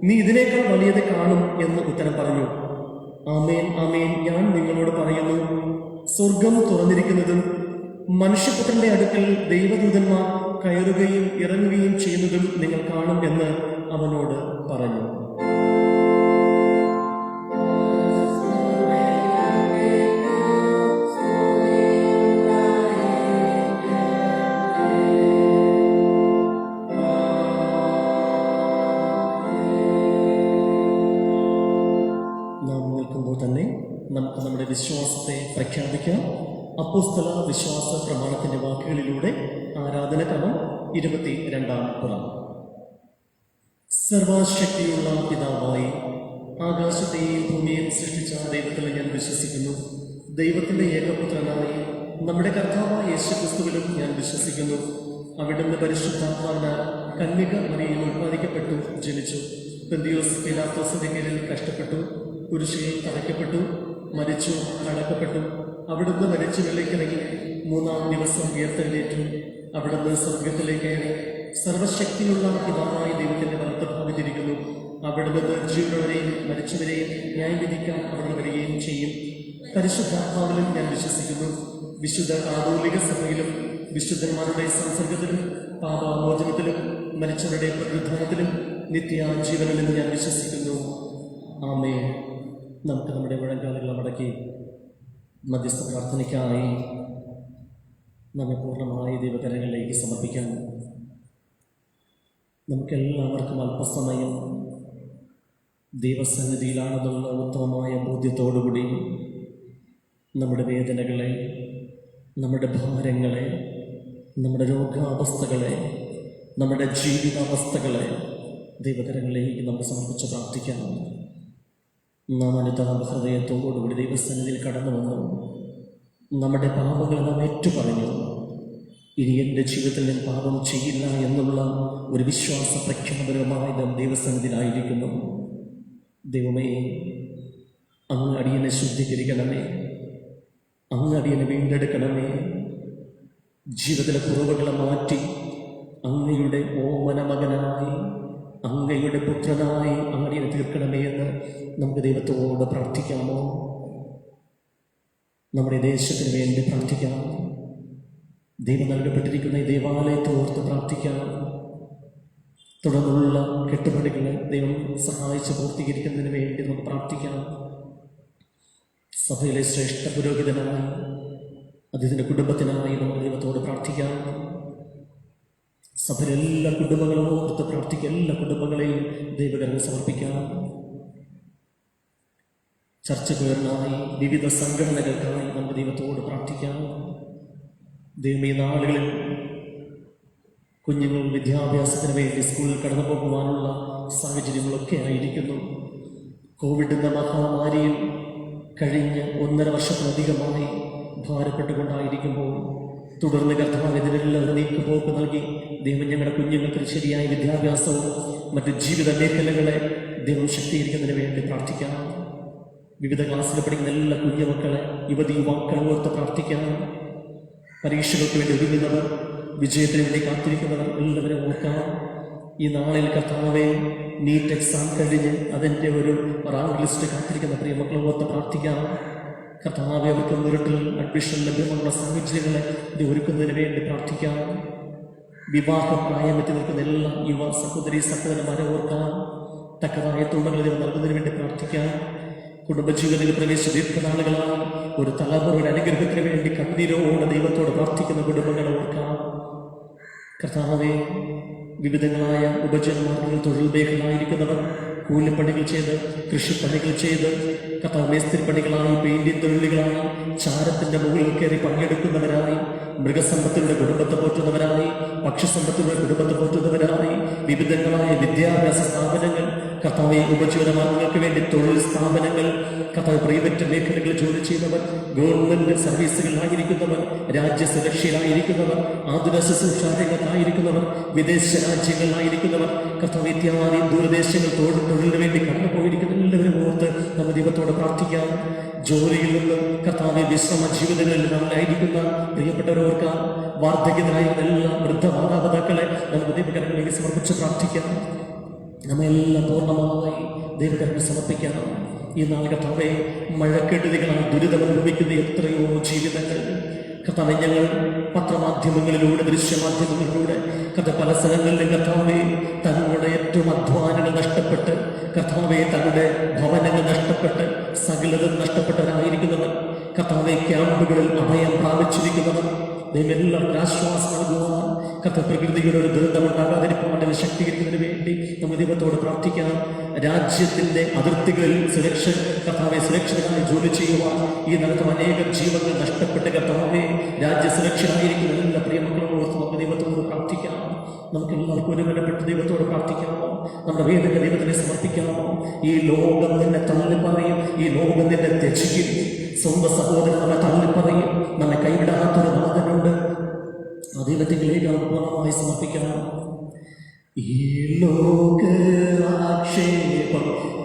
നീ ഇതിനേക്കാൾ വലിയത് കാണും എന്ന് ഉത്തരം പറഞ്ഞു. ആമേൻ ആമേൻ, ഞാൻ നിങ്ങളോട് പറയുന്നു, സ്വർഗം തുറന്നിരിക്കുന്നതും മനുഷ്യപുത്രന്റെ അടുക്കൽ ദൈവദൂതന്മാർ കയറുകയും ഇറങ്ങുകയും ചെയ്യുന്നതും നിങ്ങൾ കാണും എന്ന് അവനോട് പറഞ്ഞു. നാം നിൽക്കുമ്പോൾ തന്നെ നമുക്ക് നമ്മുടെ വിശ്വാസത്തെ പ്രഖ്യാപിക്കാം. അപ്പോസ്തല വിശ്വാസ പ്രമാണത്തിന്റെ വാക്കുകളിലൂടെ ആരാധനക്രമം 22-ാം പുറം. സർവശക്തിയുള്ള പിതാവായി ആകാശത്തെയും ഭൂമിയെയും സൃഷ്ടിച്ച ദൈവത്തിൽ ഞാൻ വിശ്വസിക്കുന്നു. ദൈവത്തിന്റെ ഏകപുത്രനായി നമ്മുടെ കർത്താവായ യേശുക്രിസ്തുവിലും ഞാൻ വിശ്വസിക്കുന്നു. അവിടുന്ന് പരിശുദ്ധാത്മാവിനാൽ കന്യക മറിയയിൽ ഉത്പാദിക്കപ്പെട്ടു ജനിച്ചു. പെന്തിയോസ് പീലാത്തോസിന്റെ കീഴിൽ കഷ്ടപ്പെട്ടു, കുരിശിൽ തറയ്ക്കപ്പെട്ടു, മരിച്ചു, അടക്കപ്പെട്ടു. അവിടുന്ന് മരിച്ചു വെള്ളിക്കിറങ്ങി 3-ാം ദിവസം ഉയർത്തെഴുന്നേറ്റു. അവിടുന്ന് സ്വർഗത്തിലേക്ക് കയറി സർവശക്തിയുള്ള പിതാവായ ദൈവത്തിന്റെ വലത്തുഭാഗത്തിരിക്കുന്നു. അവിടുന്ന് ജീവനുള്ളവരെയും മരിച്ചവരെയും ന്യായം വിധിക്കാൻ അവിടെ വരികയും ചെയ്യും. പരിശുദ്ധാത്മാവിലും ഞാൻ വിശ്വസിക്കുന്നു. വിശുദ്ധ കാതോലിക സഭയിലും വിശുദ്ധന്മാരുടെ സംസർഗത്തിലും പാപമോചനത്തിലും മരിച്ചവരുടെ പുനരുദ്ധാനത്തിലും നിത്യജീവനിലും ഞാൻ വിശ്വസിക്കുന്നു. ആമേൻ. നമുക്ക് നമ്മുടെ മുഴങ്കാലുകൾ മടക്കി മധ്യസ്ഥ പ്രാർത്ഥനയ്ക്കായി നമ്മെ പൂർണ്ണമായി ദൈവകരങ്ങളിലേക്ക് സമർപ്പിക്കാം. നമുക്കെല്ലാവർക്കും അല്പസമയം ദൈവസന്നിധിയിലാണെന്നുള്ള ഉത്തമമായ ബോധ്യത്തോടുകൂടി നമ്മുടെ വേദനകളെ, നമ്മുടെ ഭാരങ്ങളെ, നമ്മുടെ രോഗാവസ്ഥകളെ, നമ്മുടെ ജീവിതാവസ്ഥകളെ ദൈവകരങ്ങളിലേക്ക് നമുക്ക് സമർപ്പിച്ച് പ്രാർത്ഥിക്കാം. നാം അനുതാപ ഹൃദയത്തോടുകൂടി ദൈവസന്നിധിയിൽ കടന്നു വന്നു നമ്മുടെ പാപങ്ങൾ നാം ഏറ്റുപറഞ്ഞു. ഇനി എൻ്റെ ജീവിതത്തിൽ ഞാൻ പാപം ചെയ്യില്ല എന്നുള്ള ഒരു വിശ്വാസ പ്രഖ്യാപനമായി നാം ദൈവസന്നിധിയിലായിരിക്കുന്നു. ദൈവമേ, അങ്ങ് അടിയനെ ശുദ്ധീകരിക്കണമേ, അങ്ങ് അടിയനെ വീണ്ടെടുക്കണമേ. ജീവിതത്തിലെ കുറവുകളെ മാറ്റി അങ്ങയുടെ ഓമന മകനായി, അങ്ങയുടെ പുത്രനായി അങ്ങടിയെ തീർക്കണമേ എന്ന് നമുക്ക് ദൈവത്തോട് പ്രാർത്ഥിക്കാമോ? നമ്മുടെ ദേശത്തിന് വേണ്ടി പ്രാർത്ഥിക്കാം. ദൈവം നൽകപ്പെട്ടിരിക്കുന്ന ഈ ദേവാലയത്തെ ഓർത്ത് പ്രാർത്ഥിക്കാം. തുടർന്നുള്ള കെട്ടുപണികളെ ദൈവം സഹായിച്ച് പൂർത്തീകരിക്കുന്നതിന് വേണ്ടി നമുക്ക് പ്രാർത്ഥിക്കാം. സഭയിലെ ശ്രേഷ്ഠ പുരോഹിതനായി അദ്ദേഹത്തിൻ്റെ കുടുംബത്തിനായി നമുക്ക് ദൈവത്തോട് പ്രാർത്ഥിക്കാം. സഭയിലെ എല്ലാ കുടുംബങ്ങളും ഓർത്ത് പ്രാർത്ഥിക്കുക. എല്ലാ കുടുംബങ്ങളെയും ദൈവകരങ്ങൾ സമർപ്പിക്കാം. ചർച്ചകൾക്കായി, വിവിധ സംഘടനകൾക്കായി നമുക്ക് ദൈവത്തോട് പ്രാർത്ഥിക്കാം. ദൈവം ഈ നാളുകളിൽ കുഞ്ഞുങ്ങൾ വിദ്യാഭ്യാസത്തിന് വേണ്ടി സ്കൂളിൽ കടന്നു പോകുവാനുള്ള സാഹചര്യങ്ങളൊക്കെ ആയിരിക്കുന്നു. കോവിഡ് എന്ന മഹാമാരിയിൽ കഴിഞ്ഞ 1.5 വർഷത്തിലധികമായി ഭാരപ്പെട്ടുകൊണ്ടായിരിക്കുമ്പോൾ തുടർന്ന് കർത്താവ് ഇതിനെല്ലാം ഒരു നീക്കുപോക്ക് നൽകി ദൈവം ഞങ്ങളുടെ കുഞ്ഞുങ്ങൾക്ക് ശരിയായ വിദ്യാഭ്യാസവും മറ്റ് ജീവിത മേഖലകളെ ദൈവം ശക്തീകരിക്കുന്നതിന് വേണ്ടി പ്രാർത്ഥിക്കാം. വിവിധ ക്ലാസ്സിൽ പഠിക്കുന്ന എല്ലാ കുഞ്ഞുമക്കളെ, യുവതി യുവാക്കളെ ഓർത്ത് പ്രാർത്ഥിക്കാം. പരീക്ഷകൾക്ക് വേണ്ടി ഒരുങ്ങുന്നവർ, വിജയത്തിന് വേണ്ടി കാത്തിരിക്കുന്നവർ എല്ലാവരും ഓർക്കാം. ഈ നാളിൽ കർത്താവെ, നീറ്റ് എക്സാം കഴിഞ്ഞ് അതിൻ്റെ ഒരു റാങ്ക് ലിസ്റ്റ് കാത്തിരിക്കുന്ന പ്രിയ മക്കളെ ഓർത്ത് പ്രാർത്ഥിക്കാം. കർത്താവെ, അവർക്ക് മെറിറ്റിൽ അഡ്മിഷൻ ലഭ്യമായുള്ള സാഹചര്യങ്ങളെ ഇത് ഒരുക്കുന്നതിന് വേണ്ടി പ്രാർത്ഥിക്കാം. വിവാഹ പ്രായമെത്തി നിൽക്കുന്ന എല്ലാ യുവ സഹോദരി സഹോദരന്മാരെ ഓർക്കാം. തക്കതായ തുണകൾ ഇത് നൽകുന്നതിന് വേണ്ടി പ്രാർത്ഥിക്കാം. കുടുംബജീവിതത്തിൽ പ്രവേശിച്ച ദീർഘനാളുകളായി ഒരു തലമുറയുടെ അനുഗ്രഹത്തിന് വേണ്ടി കണ്ണീരോടെ ദൈവത്തോട് പ്രാർത്ഥിക്കുന്ന കുടുംബങ്ങളെ ഓർക്കാം. കർത്താവെ, വിവിധങ്ങളായ ഉപജനമാർഗങ്ങൾ തൊഴിൽ മേഖലയിലായിരിക്കുന്നവർ, കൂലിപ്പണികൾ ചെയ്ത്, കൃഷിപ്പണികൾ ചെയ്ത്, കർത്താവ് മേസ്തിരിപ്പണികളായി, പെയിന്റിംഗ് തൊഴിലുകളായി, ചാരത്തിന്റെ മുകളിൽ കയറി പണിയെടുക്കുന്നവരായി, മൃഗസമ്പത്തിലൂടെ കുടുംബത്തെ പോറ്റുന്നവരായി, പക്ഷിസമ്പത്തിലൂടെ കുടുംബത്തെ പോറ്റുന്നവരായി, വിവിധങ്ങളായ വിദ്യാഭ്യാസ സ്ഥാപനങ്ങൾ, കർത്താവ് ഉപജീവന മാർഗങ്ങൾക്ക് വേണ്ടി തൊഴിൽ സ്ഥാപനങ്ങൾ, കർത്താവ് പ്രൈവറ്റ് മേഖലകളിൽ ജോലി ചെയ്യുന്നവർ, ഗവൺമെന്റ് സർവീസുകളിലായിരിക്കുന്നവർ, രാജ്യസുരക്ഷയിലായിരിക്കുന്നവർ, ആതുര ശുശ്രൂഷാരംഗത്തായിരിക്കുന്നവർ, വിദേശ രാജ്യങ്ങളിലായിരിക്കുന്നവർ, കർത്താവ് ഇത്യാദി ദൂരദേശങ്ങൾ തൊഴിലിന് വേണ്ടി കടന്നു പോയിരിക്കുന്ന എല്ലാവരും ഓർത്ത് നമ്മൾ ദൈവത്തോട് പ്രാർത്ഥിക്കാം. ജോലിയിൽ നിന്ന് കർത്താവ് വിശ്രമ ജീവിതങ്ങളിൽ നമ്മളായിരിക്കുന്ന പ്രിയപ്പെട്ടവരോർക്കാം. വാർദ്ധക്യത്തിലായിരുന്ന എല്ലാ വൃദ്ധ മാതാപിതാക്കളെ നമുക്ക് ദൈവകരങ്ങളിലേക്ക് സമർപ്പിച്ച് പ്രാർത്ഥിക്കാം. നമ്മെല്ലാം പൂർണ്ണമായി ദൈവത്തിന് സമർപ്പിക്കണം. ഈ നാൾ കർത്താവേ, മഴക്കെടുതികളാൽ ദുരിതമനുഭവിക്കുന്ന എത്രയോ ജീവിതങ്ങൾ കർത്താവെ, ഞങ്ങൾ പത്രമാധ്യമങ്ങളിലൂടെ, ദൃശ്യമാധ്യമങ്ങളിലൂടെ പല സ്ഥലങ്ങളിലും കർത്താവെ തങ്ങളുടെ ഏറ്റവും അധ്വാനങ്ങൾ നഷ്ടപ്പെട്ട്, കർത്താവെ തങ്ങളുടെ ഭവനങ്ങൾ നഷ്ടപ്പെട്ട്, സകലതും നഷ്ടപ്പെട്ടവരായിരിക്കുന്നവർ, കർത്താവെ ക്യാമ്പുകളിൽ അഭയം പ്രാപിച്ചിരിക്കുന്നവർ, ദൈവമെല്ലാവരും ആശ്വാസം നൽകുവാൻ, പ്രകൃതിയുടെ ഒരു ദുരന്തമുണ്ടാകാതിരിക്കുവാൻ ശക്തീകരിക്കുന്നതിന് വേണ്ടി നമ്മൾ ദൈവത്തോട് പ്രാർത്ഥിക്കാം. രാജ്യത്തിൻ്റെ അതിർത്തികളിൽ സുരക്ഷിതമായി ജോലി ചെയ്യുവാൻ ഈ നടത്തും അനേകം ജീവങ്ങൾ നഷ്ടപ്പെട്ട് കർത്താവെ രാജ്യസുരക്ഷിതമായിരിക്കുന്ന എല്ലാ പ്രിയമക്കളോട് നമുക്ക് ദൈവത്തോട് പ്രാർത്ഥിക്കാം. നമുക്ക് എല്ലാവർക്കും ഒരുമനപ്പെട്ട് ദൈവത്തോട് പ്രാർത്ഥിക്കാമോ? നമ്മുടെ വേദന ദൈവത്തിനെ സമർപ്പിക്കാമോ? ഈ ലോകം നിന്നെ തള്ളിപ്പറയും, ഈ ലോകം നിന്നെ ത്യജിക്കും, സ്വന്തം സഹോദരൻ നമ്മെ തള്ളിപ്പറയും, നമ്മെ കൈവിടാത്തൊരു നാഥനുണ്ട്. ആ ദൈവത്തിലേക്ക് നമുക്ക് പൂർണ്ണമായി സമർപ്പിക്കണം. ഈ ലോകാക്ഷേപം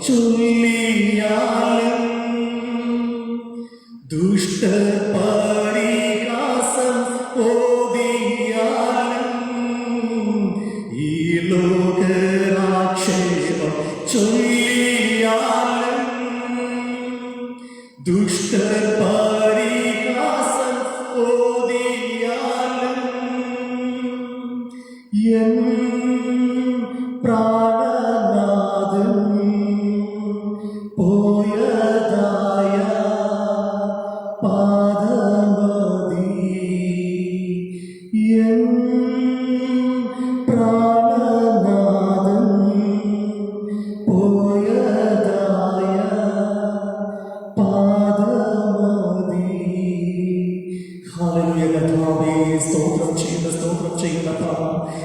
ചൊല്ലിയാലും ദുഷ്ടപരിഹാസം ഓതിയാലും, ഈ ലോകാക്ഷേപം ചൊല്ലിയാലും ദുഷ്ടപരിഹാസം ഓതിയാലും എൻ പ്രാണനാഥൻ പോയതായ പാദമതി, എൻ പ്രാണനാഥൻ പോയതായ പാദമതി. ഹല്ലേലൂയ. കർത്താവേ സ്തോത്രം ചെയ്യുന്ന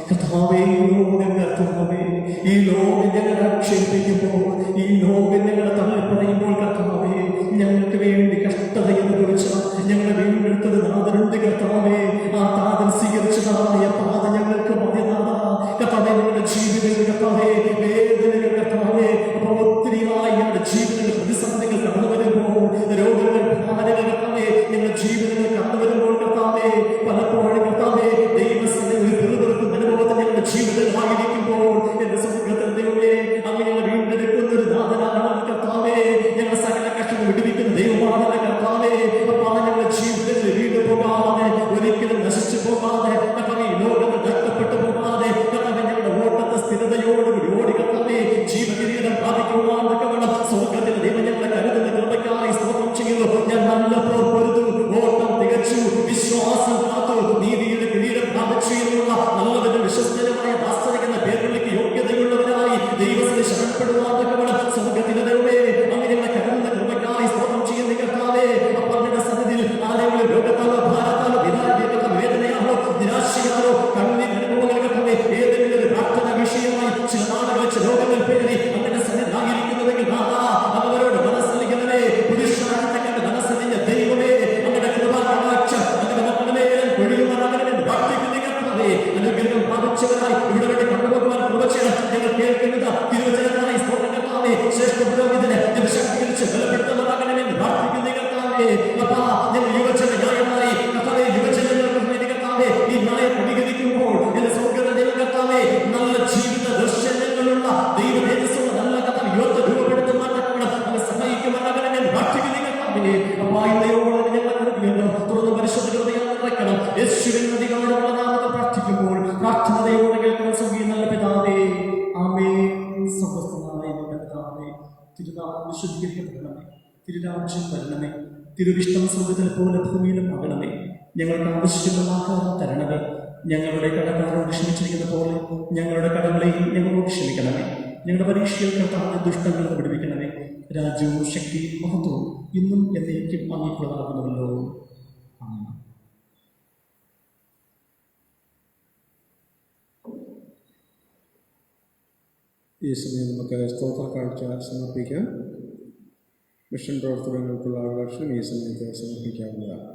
കർത്താവേ, ഈ ലോകം ഞങ്ങളെ ആക്ഷേപിക്കുമ്പോൾ, ഈ ലോകം ഞങ്ങളെ തള്ളിപ്പറയുമ്പോൾ കർത്താവേ, ഞങ്ങൾക്ക് വേണ്ടി കഷ്ടതയെന്ന് കുറിച്ച ഞങ്ങളെ വീണ്ടെടുത്തത് നാഥനുണ്ട് കർത്താവേ. ആ താതൻ സ്വീകരിച്ചതായ പാത ഞങ്ങൾക്ക് മതിനാഥ കർത്താവേ. ഞങ്ങളുടെ ജീവിതങ്ങൾ കർത്താവേ വേദനകൾ കർത്താവേ, അപ്പോൾ ഒത്തിരിയായി ഞങ്ങളുടെ ജീവിതങ്ങൾ പ്രതിസന്ധികൾ കടന്നു വരുമ്പോൾ, രോഗങ്ങൾ ഭാരങ്ങൾ കർത്താവേ ഞങ്ങളുടെ ജീവിതങ്ങൾ കടന്നു വരുമ്പോൾ കർത്താവേ, പലപ്പോഴും കർത്താവേ ദൈവത്തിന്റെ ഒരു വെറുതെറുക്കുന്ന അനുഭവത്തിൽ ഞങ്ങളുടെ ജീവിതങ്ങളായിരിക്കുമ്പോൾ എന്റെ സുഖത്തിൽ ദൈവമേ അങ്ങനെ വീണ്ടെടുക്കുന്ന ഒരു നാഥനാണ് കർത്താവേ. ഞങ്ങൾ സകല കഷ്ടങ്ങൾ വിടുവിക്കുന്ന ദൈവമാണ് കർത്താവേ. അപ്പോൾ ഞങ്ങളുടെ ജീവിതത്തിൽ വീണ്ടും പോകാതെ, ഒരിക്കലും നശിച്ചു പോകാതെ കർത്താവേ, ലോകങ്ങൾ നഷ്ടപ്പെട്ടു പോകാതെ കർത്താവേ ഞങ്ങളുടെ ഓട്ടത്തെ സ്ഥിരതയോടുകൂടി ഓടി കർത്താവേ ജീവകിരീടം പ്രാപിക്കുവാനൊക്കെ വേണം സ്വർഗത്തിൽ ദൈവം ഞങ്ങളെ കരുതുന്ന കൃപയ്ക്കായി സ്തോത്രം ചെയ്യുന്നു. ഞാൻ നല്ല പൊരുതു, ഓട്ടം തികച്ചു, വിശ്വാസം കാത്തു, നീതിയുടെ കിരീടം പ്രാപിച്ചു എന്നുള്ള നല്ലവരും വിശ്വസ്തനുമായ ദാസനിക്കുന്ന പേരുകളിലേക്ക് യോഗ്യതയുള്ളവരായി ദൈവത്തിന് ശരണപ്പെടുവാനൊക്കെ വേണം സ്വർഗത്തിന്റെ ദൈവമേ അങ്ങനെ ഞങ്ങളെ കരുതുന്ന കൃപയ്ക്കായി സ്തോത്രം ചെയ്യുന്ന കർത്താവേ. അപ്പോൾ നിന്റെ സന്നിധിയിൽ ആരെങ്കിലും രോഗത്താലോ ഭാരത്താലോ വേദനയാണോ നിരാശയാണോ കണ്ണീർ അനുഭവങ്ങൾ കർത്താവേ ഏതെങ്കിലും ഒരു പ്രാർത്ഥന വിഷയമായി ചില നാളുകൾ വെച്ച് രോഗങ്ങൾ പേരി അങ്ങനെ സന്നിധായിരിക്കുന്നതെങ്കിൽ അവരോട് മനസ്സലിക്കുന്നവരെ പുരുഷാർത്ഥങ്ങളുടെ മനസ്സലിഞ്ഞ ദൈവമേ അങ്ങനെ കൃപാകടാക്ഷം അങ്ങനെ മക്കളെ ഒഴിയുമാറാകണമെന്ന് പ്രാർത്ഥിക്കുന്ന കർത്താവേ. അനുഗ്രഹം പ്രാപിച്ചവരായി ഇവിടെ വേണ്ടി കണ്ടുപോകുവാൻ കൃപ ചെയ്യണം. ഞങ്ങൾ കേൾക്കുന്നത് തിരുവചനമായി സ്തോത്രം കർത്താവേ. ശ്രേഷ്ഠ പുരോഹിതനെ ശക്തീകരിച്ച് ബലപ്പെടുത്തുമാറാകണമെന്ന് പ്രാർത്ഥിക്കുന്ന കർത്താവേ. അപ്പാ ഞങ്ങൾ യുവജനമായി കർത്താവേ യുവജനങ്ങൾക്ക് വേണ്ടി കർത്താവേ ഈ ന്യായം പരിഹരിക്കുമ്പോൾ എന്റെ സ്വർഗ്ഗത്തിന്റെ ദൈവം കർത്താവേ നല്ല ജീവിത ദർശനങ്ങളുള്ള ദൈവതേജസ്സുള്ള നല്ല കർത്താവ് യുവത്തെ രൂപപ്പെടുത്തുമാറാകണം അങ്ങനെ സഹായിക്കുമാറാകണമെന്ന് പ്രാർത്ഥിക്കുന്ന കർത്താവേ. അപ്പാ ഇന്നയോടെ ഞങ്ങൾ കരുതിയല്ലോ തുറന്ന് പരിശുദ്ധ ഹൃദയം നിറയ്ക്കണം. യേശുവിൻ അധികാരമുള്ള നാമത്തിൽ പ്രാർത്ഥിക്കുമ്പോൾ പ്രാർത്ഥനയോടെ കേൾക്കുന്ന സ്വർഗ്ഗീയ നല്ല പിതാവേ, ആമേൻ. സമസ്തനായ കർത്താവേ, തിരുനാമം വിശുദ്ധീകരിക്കപ്പെടണമേ, തിരുരാജ്യം വരണമേ, തിരുവിഷ്ടം സ്വർഗ്ഗത്തിൽ പോലെ ഭൂമിയിലും ആകണമേ. ഞങ്ങൾക്ക് ആവശ്യമുള്ള ആഹാരം തരണമേ, ഞങ്ങളുടെ കടക്കാരോട് ക്ഷമിച്ചിരിക്കുന്ന പോലെ ഞങ്ങളുടെ കടങ്ങളെയും ഞങ്ങളോട് ക്ഷമിക്കണമേ. ഞങ്ങളുടെ പരീക്ഷയിൽ കർത്താവിനെ ദുഷ്ടങ്ങളിൽ വിടുവിക്കണമേ. രാജ്യവും ശക്തിയും മഹത്വവും ഇന്നും എന്നേക്കും അങ്ങേക്കുള്ളതാകുന്നുവല്ലോ. ആമേൻ. ഈ സമയം നമുക്ക് സ്തോത്ര കാഴ്ച സമർപ്പിക്കാം. മിഷൻ പ്രവർത്തനങ്ങൾക്കുള്ള ആകർഷണം ഈ സമയത്ത് സമർപ്പിക്കാവുന്നതാണ്.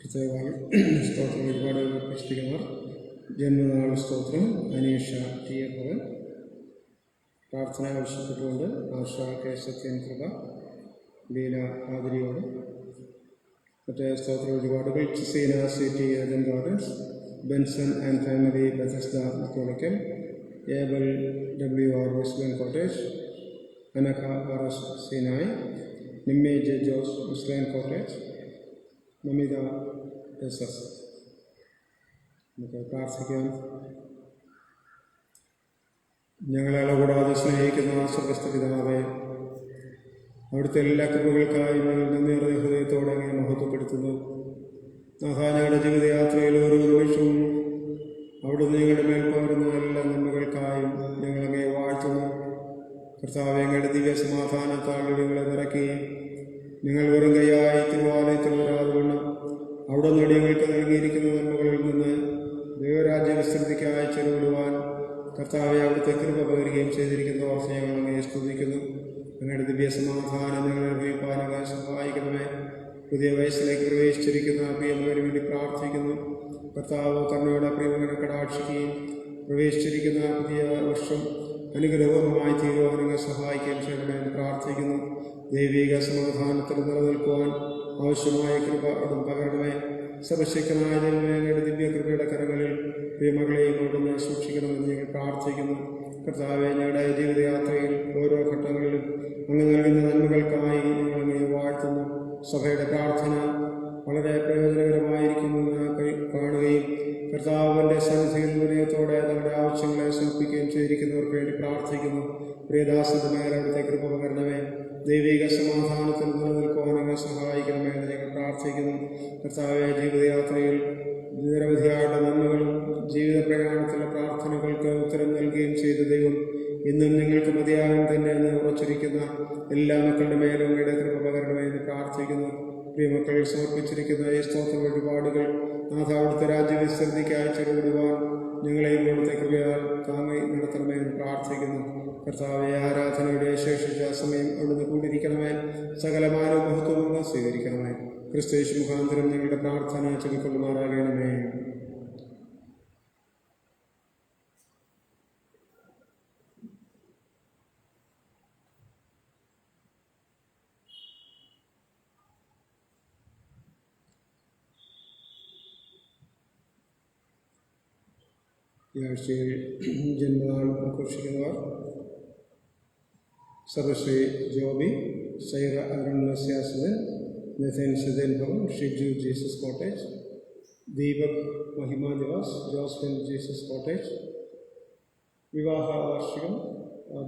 പ്രത്യേകമായി സ്തോത്രം ഒരുപാട് പ്രശ്നിക്കുന്നവർ ജന്മനാൾ സ്തോത്രം അനീഷ ടി എ ഭവൻ പ്രാർത്ഥന ആവശ്യപ്പെട്ടുകൊണ്ട് ആശ കെ സത്യൻ കൃപ ലീല ആതിരിയോട് മറ്റേ സ്തോത്ര ഒരുപാടുകൾ ചിസീന സി ടി ഏജൻ gardens Benson and family Bethesda Kolakkal Abel W R Muslim cottage Anakha R S Sinai Nimmi J Jose Muslim cottage Namitha S S. നമുക്ക് പ്രാർത്ഥിക്കാം. ഞങ്ങളെ കൂടാതെ സ്നേഹിക്കുന്ന സ്വർഗ്ഗസ്ഥ പിതാവേ, അവിടുത്തെ എല്ലാ കൃപകൾക്കായി ഞങ്ങൾ നന്ദിയേറിയ ഹൃദയത്തോടെ അങ്ങനെ മഹത്വപ്പെടുത്തുന്നു. ഞങ്ങളുടെ ജീവിതയാത്രയിൽ ഓരോ നിമിഷവും അവിടുന്ന് ഞങ്ങളുടെ മേൽ പകരുന്ന എല്ലാ നന്മകൾക്കായും ഞങ്ങളങ്ങേ വാഴ്ത്തുന്നു. കർത്താവേ, ഞങ്ങളുടെ ദിവ്യ സമാധാനത്താൽ ഞങ്ങളെ നിറയ്ക്കുകയും ഞങ്ങൾ വെറും കൈയായി തിരുവാലയത്തിൽ വരാതുകൊണ്ട് അവിടെ നിന്ന് ഞങ്ങൾക്ക് നൽകിയിരിക്കുന്ന നന്മകളിൽ നിന്ന് ദൈവരാജ്യ വിസ്തൃതിക്കായി ചെലവിടുവാൻ കർത്താവെ അവിടുത്തെ കൃപ പകരുകയും ചെയ്തിരിക്കുന്ന ഓർത്ത് ഞങ്ങൾ അങ്ങയെ സ്തുതിക്കുന്നു. ഞങ്ങളുടെ ദിവ്യ സമാധാനം ഞങ്ങളെ ഉപയോഗിക്കാനുക സഹായിക്കണമേ. പുതിയ വയസ്സിലേക്ക് പ്രവേശിച്ചിരിക്കുന്ന പ്രിയമകന് വേണ്ടി പ്രാർത്ഥിക്കുന്നു. കർത്താവ് കരുണയുടെ പ്രിയമകനെ കടാക്ഷിക്കുകയും പ്രവേശിച്ചിരിക്കുന്ന പുതിയ വർഷം അനുഗ്രഹപൂർണ്ണമായി തീരുവാനങ്ങ് സഹായിക്കുകയും ചെയ്യണമെന്ന് പ്രാർത്ഥിക്കുന്നു. ദൈവിക സമാധാനത്തിൽ നിലനിൽക്കുവാൻ ആവശ്യമായ കൃപ അവിടുന്ന് പകരണമേ. സർവശക്തനായ ദൈവങ്ങളുടെ ദിവ്യകൃപയുടെ കരങ്ങളിൽ പ്രിയമകളെയും അവിടുന്ന് സൂക്ഷിക്കണമെന്ന് ഞങ്ങൾ പ്രാർത്ഥിക്കുന്നു. കർത്താവെ, ഞങ്ങളുടെ ജീവിതയാത്രയിൽ ഓരോ ഘട്ടങ്ങളിലും അങ്ങ് നൽകുന്ന നന്മകൾക്കായി ഞങ്ങൾ അങ്ങേ വാഴ്ത്തുന്നു. സഭയുടെ പ്രാർത്ഥന വളരെ പ്രയോജനകരമായിരിക്കുമെന്ന് കാണുകയും കർത്താവിൻ്റെ സന്നിധിയിൽ വിനയത്തോടെ തങ്ങളുടെ ആവശ്യങ്ങളെ സമർപ്പിക്കുകയും ചെയ്തിരിക്കുന്നവർക്ക് വേണ്ടി പ്രാർത്ഥിക്കുന്നു. പ്രിയദാസന്റെ മേൽ അവിടുത്തെ കൃപ പകരണമേ. ദൈവിക സമാധാനത്തിൽ നിലനിൽക്കുവാനങ്ങ് സഹായിക്കണമേ എന്ന് ഞങ്ങൾ പ്രാർത്ഥിക്കുന്നു. കർത്താവെ, ജീവിതയാത്രയിൽ നിരവധിയായുള്ള നന്മകളും ജീവിത പ്രയാണത്തിലെ പ്രാർത്ഥനകൾക്ക് ഉത്തരം നൽകുകയും ചെയ്ത ദൈവം ഇന്നും നിങ്ങൾക്ക് മതിയാകും തന്നെ എന്ന് ഉറച്ചിരിക്കുന്ന എല്ലാ മക്കളുടെ മേലും അങ്ങയുടെ കൃപ പകരണമേ എന്ന് പ്രാർത്ഥിക്കുന്നു. പ്രിയമക്കൾ സമർപ്പിച്ചിരിക്കുന്ന ഈ സ്തോത്ര വഴിപാടുകൾ നാഥ അവിടുത്തെ രാജ്യവിസ്തൃതിക്കായി ചെലവിടുവാൻ ഞങ്ങളെയും അവിടുത്തെ കൃപയാൽ താങ്ങി നടത്തണമേ എന്ന് പ്രാർത്ഥിക്കുന്നു. കർത്താവെ, ആരാധനയുടെ ശേഷിച്ച സമയം അവിടുന്ന് കൂടിയിരിക്കണമേ. സകലമാനവും മഹത്വവും സ്വീകരിക്കണമേ. ക്രിസ്തുയേശു മുഖാന്തരം ഞങ്ങളുടെ പ്രാർത്ഥന ചെവിക്കൊള്ളുമാറാകണമേ. ഈ ആഴ്ചയിൽ ജന്മനാൾ ആഘോഷിക്കുന്നവർ സർവശ്രീ ജോബി, സൈറ അരുൺസ്യാസുദൻ, Nithan Sudhan Bhavan, Shiju Jesus cottage, Deepak Mahima Nivas, Josephine Jesus cottage. വിവാഹ വാർഷികം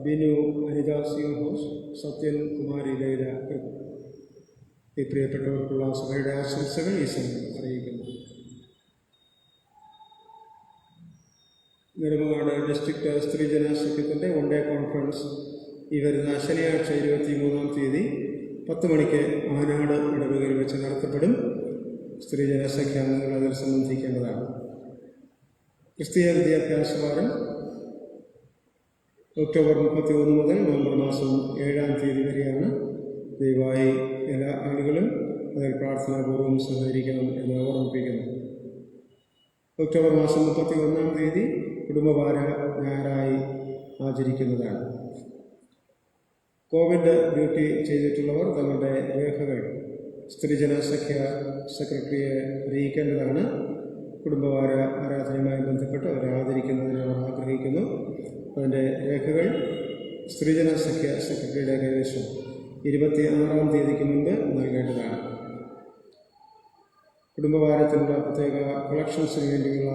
ബിനു അനിത സിംഗ് ഹൗസ്, സത്യൻ കുമാരി ലൈല കൃപ. ഈ പ്രിയപ്പെട്ടവർക്കുള്ള സഭയുടെ ആശംസകൾ ഈ സമയം അറിയിക്കുന്നു. നെടുമങ്ങാട് ഡിസ്ട്രിക്ട് സ്ത്രീജന സഖ്യത്തിൻ്റെ വൺ ഡേ കോൺഫറൻസ് ഈ വരുന്ന ശനിയാഴ്ച 23-ാം തീയതി 10 മണിക്ക് ആനാട് ഇടവകയിൽ വെച്ച് നടത്തപ്പെടും. സ്ത്രീജന സഖ്യാംഗങ്ങൾ അതിൽ സംബന്ധിക്കേണ്ടതാണ്. ക്രിസ്തീയ വിദ്യാഭ്യാസ വാരം ഒക്ടോബർ 31 മുതൽ നവംബർ മാസം 7-ാം തീയതി വരെയാണ്. ദയവായി എല്ലാ ആളുകളും അതിൽ പ്രാർത്ഥനാപൂർവ്വം സഹകരിക്കണം എന്ന് ഓർമ്മിപ്പിക്കുന്നു. ഒക്ടോബർ മാസം 31-ാം തീയതി കുടുംബവാര ഞായറായി ആചരിക്കുന്നതാണ്. കോവിഡ് ഡ്യൂട്ടി ചെയ്തിട്ടുള്ളവർ തങ്ങളുടെ രേഖകൾ സ്ത്രീജന സഖ്യ സെക്രട്ടറിയെ അറിയിക്കേണ്ടതാണ്. കുടുംബവാര ആരാധനയുമായി ബന്ധപ്പെട്ട് അവരെ ആദരിക്കുന്നതിന് അവർ ആഗ്രഹിക്കുന്നു. അതിൻ്റെ രേഖകൾ സ്ത്രീജന സഖ്യ സെക്രട്ടറിയുടെ കൈവശം 26-ാം തീയതിക്ക് മുൻപ് നൽകേണ്ടതാണ്. കുടുംബവാരത്തിനുള്ള പ്രത്യേക കളക്ഷൻസിന് വേണ്ടിയുള്ള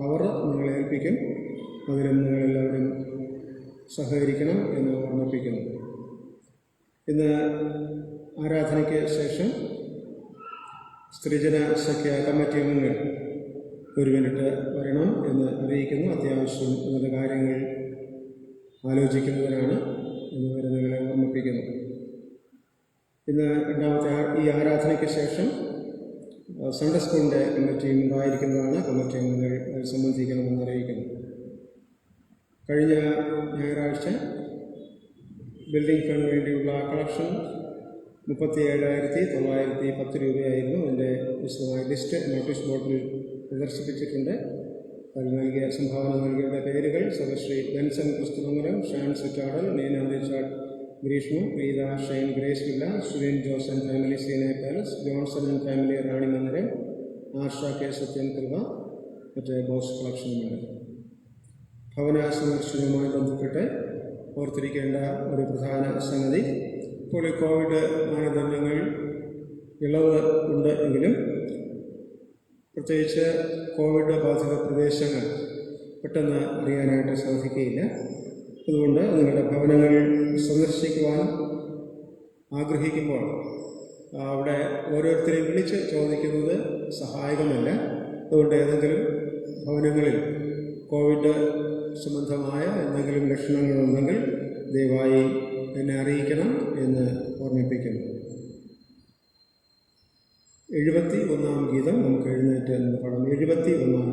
അവർ നിങ്ങളെ ഏൽപ്പിക്കും. അതിലും നിങ്ങളെല്ലാവരും സഹകരിക്കണം എന്ന് ഓർമ്മിപ്പിക്കുന്നു. ഇന്ന് ആരാധനയ്ക്ക് ശേഷം സ്ത്രീജന സഖ്യ കമ്മിറ്റി അംഗങ്ങൾ 1 മിനിറ്റ് വരണം എന്ന് അറിയിക്കുന്നു. അത്യാവശ്യം എന്നുള്ള കാര്യങ്ങൾ ആലോചിക്കുന്നതിനാണ് എന്ന് വരെ നിങ്ങളെ ഓർമ്മിപ്പിക്കുന്നു. ഇന്ന് രണ്ടാമത്തെ ഈ ആരാധനയ്ക്ക് ശേഷം സൺഡേ സ്കൂളിൻ്റെ കമ്മിറ്റിയും ഉണ്ടായിരിക്കുന്നതാണ്. കമ്മിറ്റി അംഗങ്ങൾ സംബന്ധിക്കണമെന്ന് അറിയിക്കുന്നു. കഴിഞ്ഞ ഞായറാഴ്ച ബിൽഡിംഗ് ഫണ്ടിന് വേണ്ടിയുള്ള കളക്ഷൻ 37,910 രൂപയായിരുന്നു. അതിൻ്റെ വിശദമായ ലിസ്റ്റ് നോട്ടീസ് ബോർഡിൽ പ്രദർശിപ്പിച്ചിട്ടുണ്ട്. അതിൽ നൽകിയ സംഭാവന നൽകിയവരുടെ പേരുകൾ: സഹശ്രീ ബെൻസൺ ക്രിസ്തുമംഗലം, ഷാൻ സുറ്റാടൽ, നീന റിച്ചാർഡ് ഗ്രീഷ്മു, Preetha Shine Grace villa, Suren Jose and family സീനെ palace, Johnson and family Ranimandiram, Arsha K Sathyan Kripa, മറ്റേ ബോസ് കളക്ഷനുമാണ്. ഭവന സന്ദർശനവുമായി ബന്ധപ്പെട്ട് ഓർത്തിരിക്കേണ്ട ഒരു പ്രധാന സംഗതി, ഇപ്പോൾ ഈ കോവിഡ് മാനദണ്ഡങ്ങൾ ഇളവ് ഉണ്ട് എങ്കിലും പ്രത്യേകിച്ച് കോവിഡ് ബാധിത പ്രദേശങ്ങൾ പെട്ടെന്ന് അറിയാനായിട്ട് സാധിക്കുകയില്ല. അതുകൊണ്ട് നിങ്ങളുടെ ഭവനങ്ങൾ സന്ദർശിക്കുവാൻ ആഗ്രഹിക്കുമ്പോൾ അവിടെ ഓരോരുത്തരെയും വിളിച്ച് ചോദിക്കുന്നത് സഹായകമല്ല. അതുകൊണ്ട് ഏതെങ്കിലും ഭവനങ്ങളിൽ കോവിഡ് സംബന്ധമായ എന്തെങ്കിലും ലക്ഷണങ്ങളുണ്ടെങ്കിൽ ദയവായി എന്നെ അറിയിക്കണം എന്ന് ഓർമ്മിപ്പിക്കുന്നു. 71-ാം ഗീതം നമുക്ക് എഴുന്നേറ്റ് എന്ന് പാടാം. 71-ാം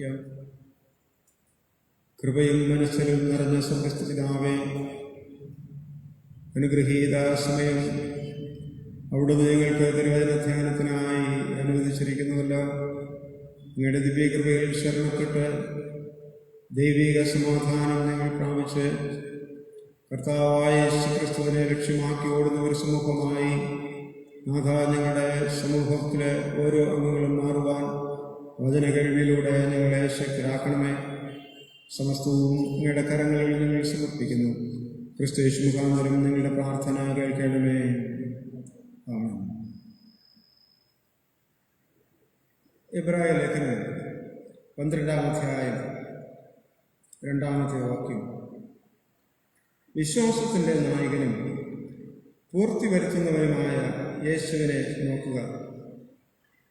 പ്രാർത്ഥിക്കാം. കൃപയും മനസ്സിലും നിറഞ്ഞ സ്വർഗ്ഗസ്ഥ പിതാവേ, അനുഗ്രഹീത സമയം അവിടുന്ന് ഞങ്ങൾക്ക് തിരുവചന ധ്യാനത്തിനായി അനുവദിച്ചിരിക്കുന്നുവല്ലോ. അങ്ങയുടെ ദിവ്യകൃപയിൽ ശരണപ്പെട്ട് ദൈവിക സമാധാനം ഞങ്ങൾ പ്രാപിച്ച് കർത്താവായ യേശുക്രിസ്തുവിനെ ലക്ഷ്യമാക്കി ഓടുന്ന ഒരു സമൂഹമായി നാഥ, ഞങ്ങളുടെ സമൂഹത്തിലെ ഓരോ അംഗങ്ങളും മാറുവാൻ വചന കഴിവിലൂടെ ഞങ്ങളെ ശക്തരാക്കണമേ. സമസ്തവും നിങ്ങളുടെ കരങ്ങളിൽ ഞങ്ങൾ സമർപ്പിക്കുന്നു. ക്രിസ്തു യേശു മുഖാന്തരം നിങ്ങളുടെ പ്രാർത്ഥന കേൾക്കണമേ. ആമേൻ. എബ്രായ ലേഖനം 12-ാം അധ്യായം 2-ാമത്തെ വാക്യം. വിശ്വാസത്തിൻ്റെ നായകനും പൂർത്തി വരുത്തുന്നവനുമായ യേശുവിനെ നോക്കുക.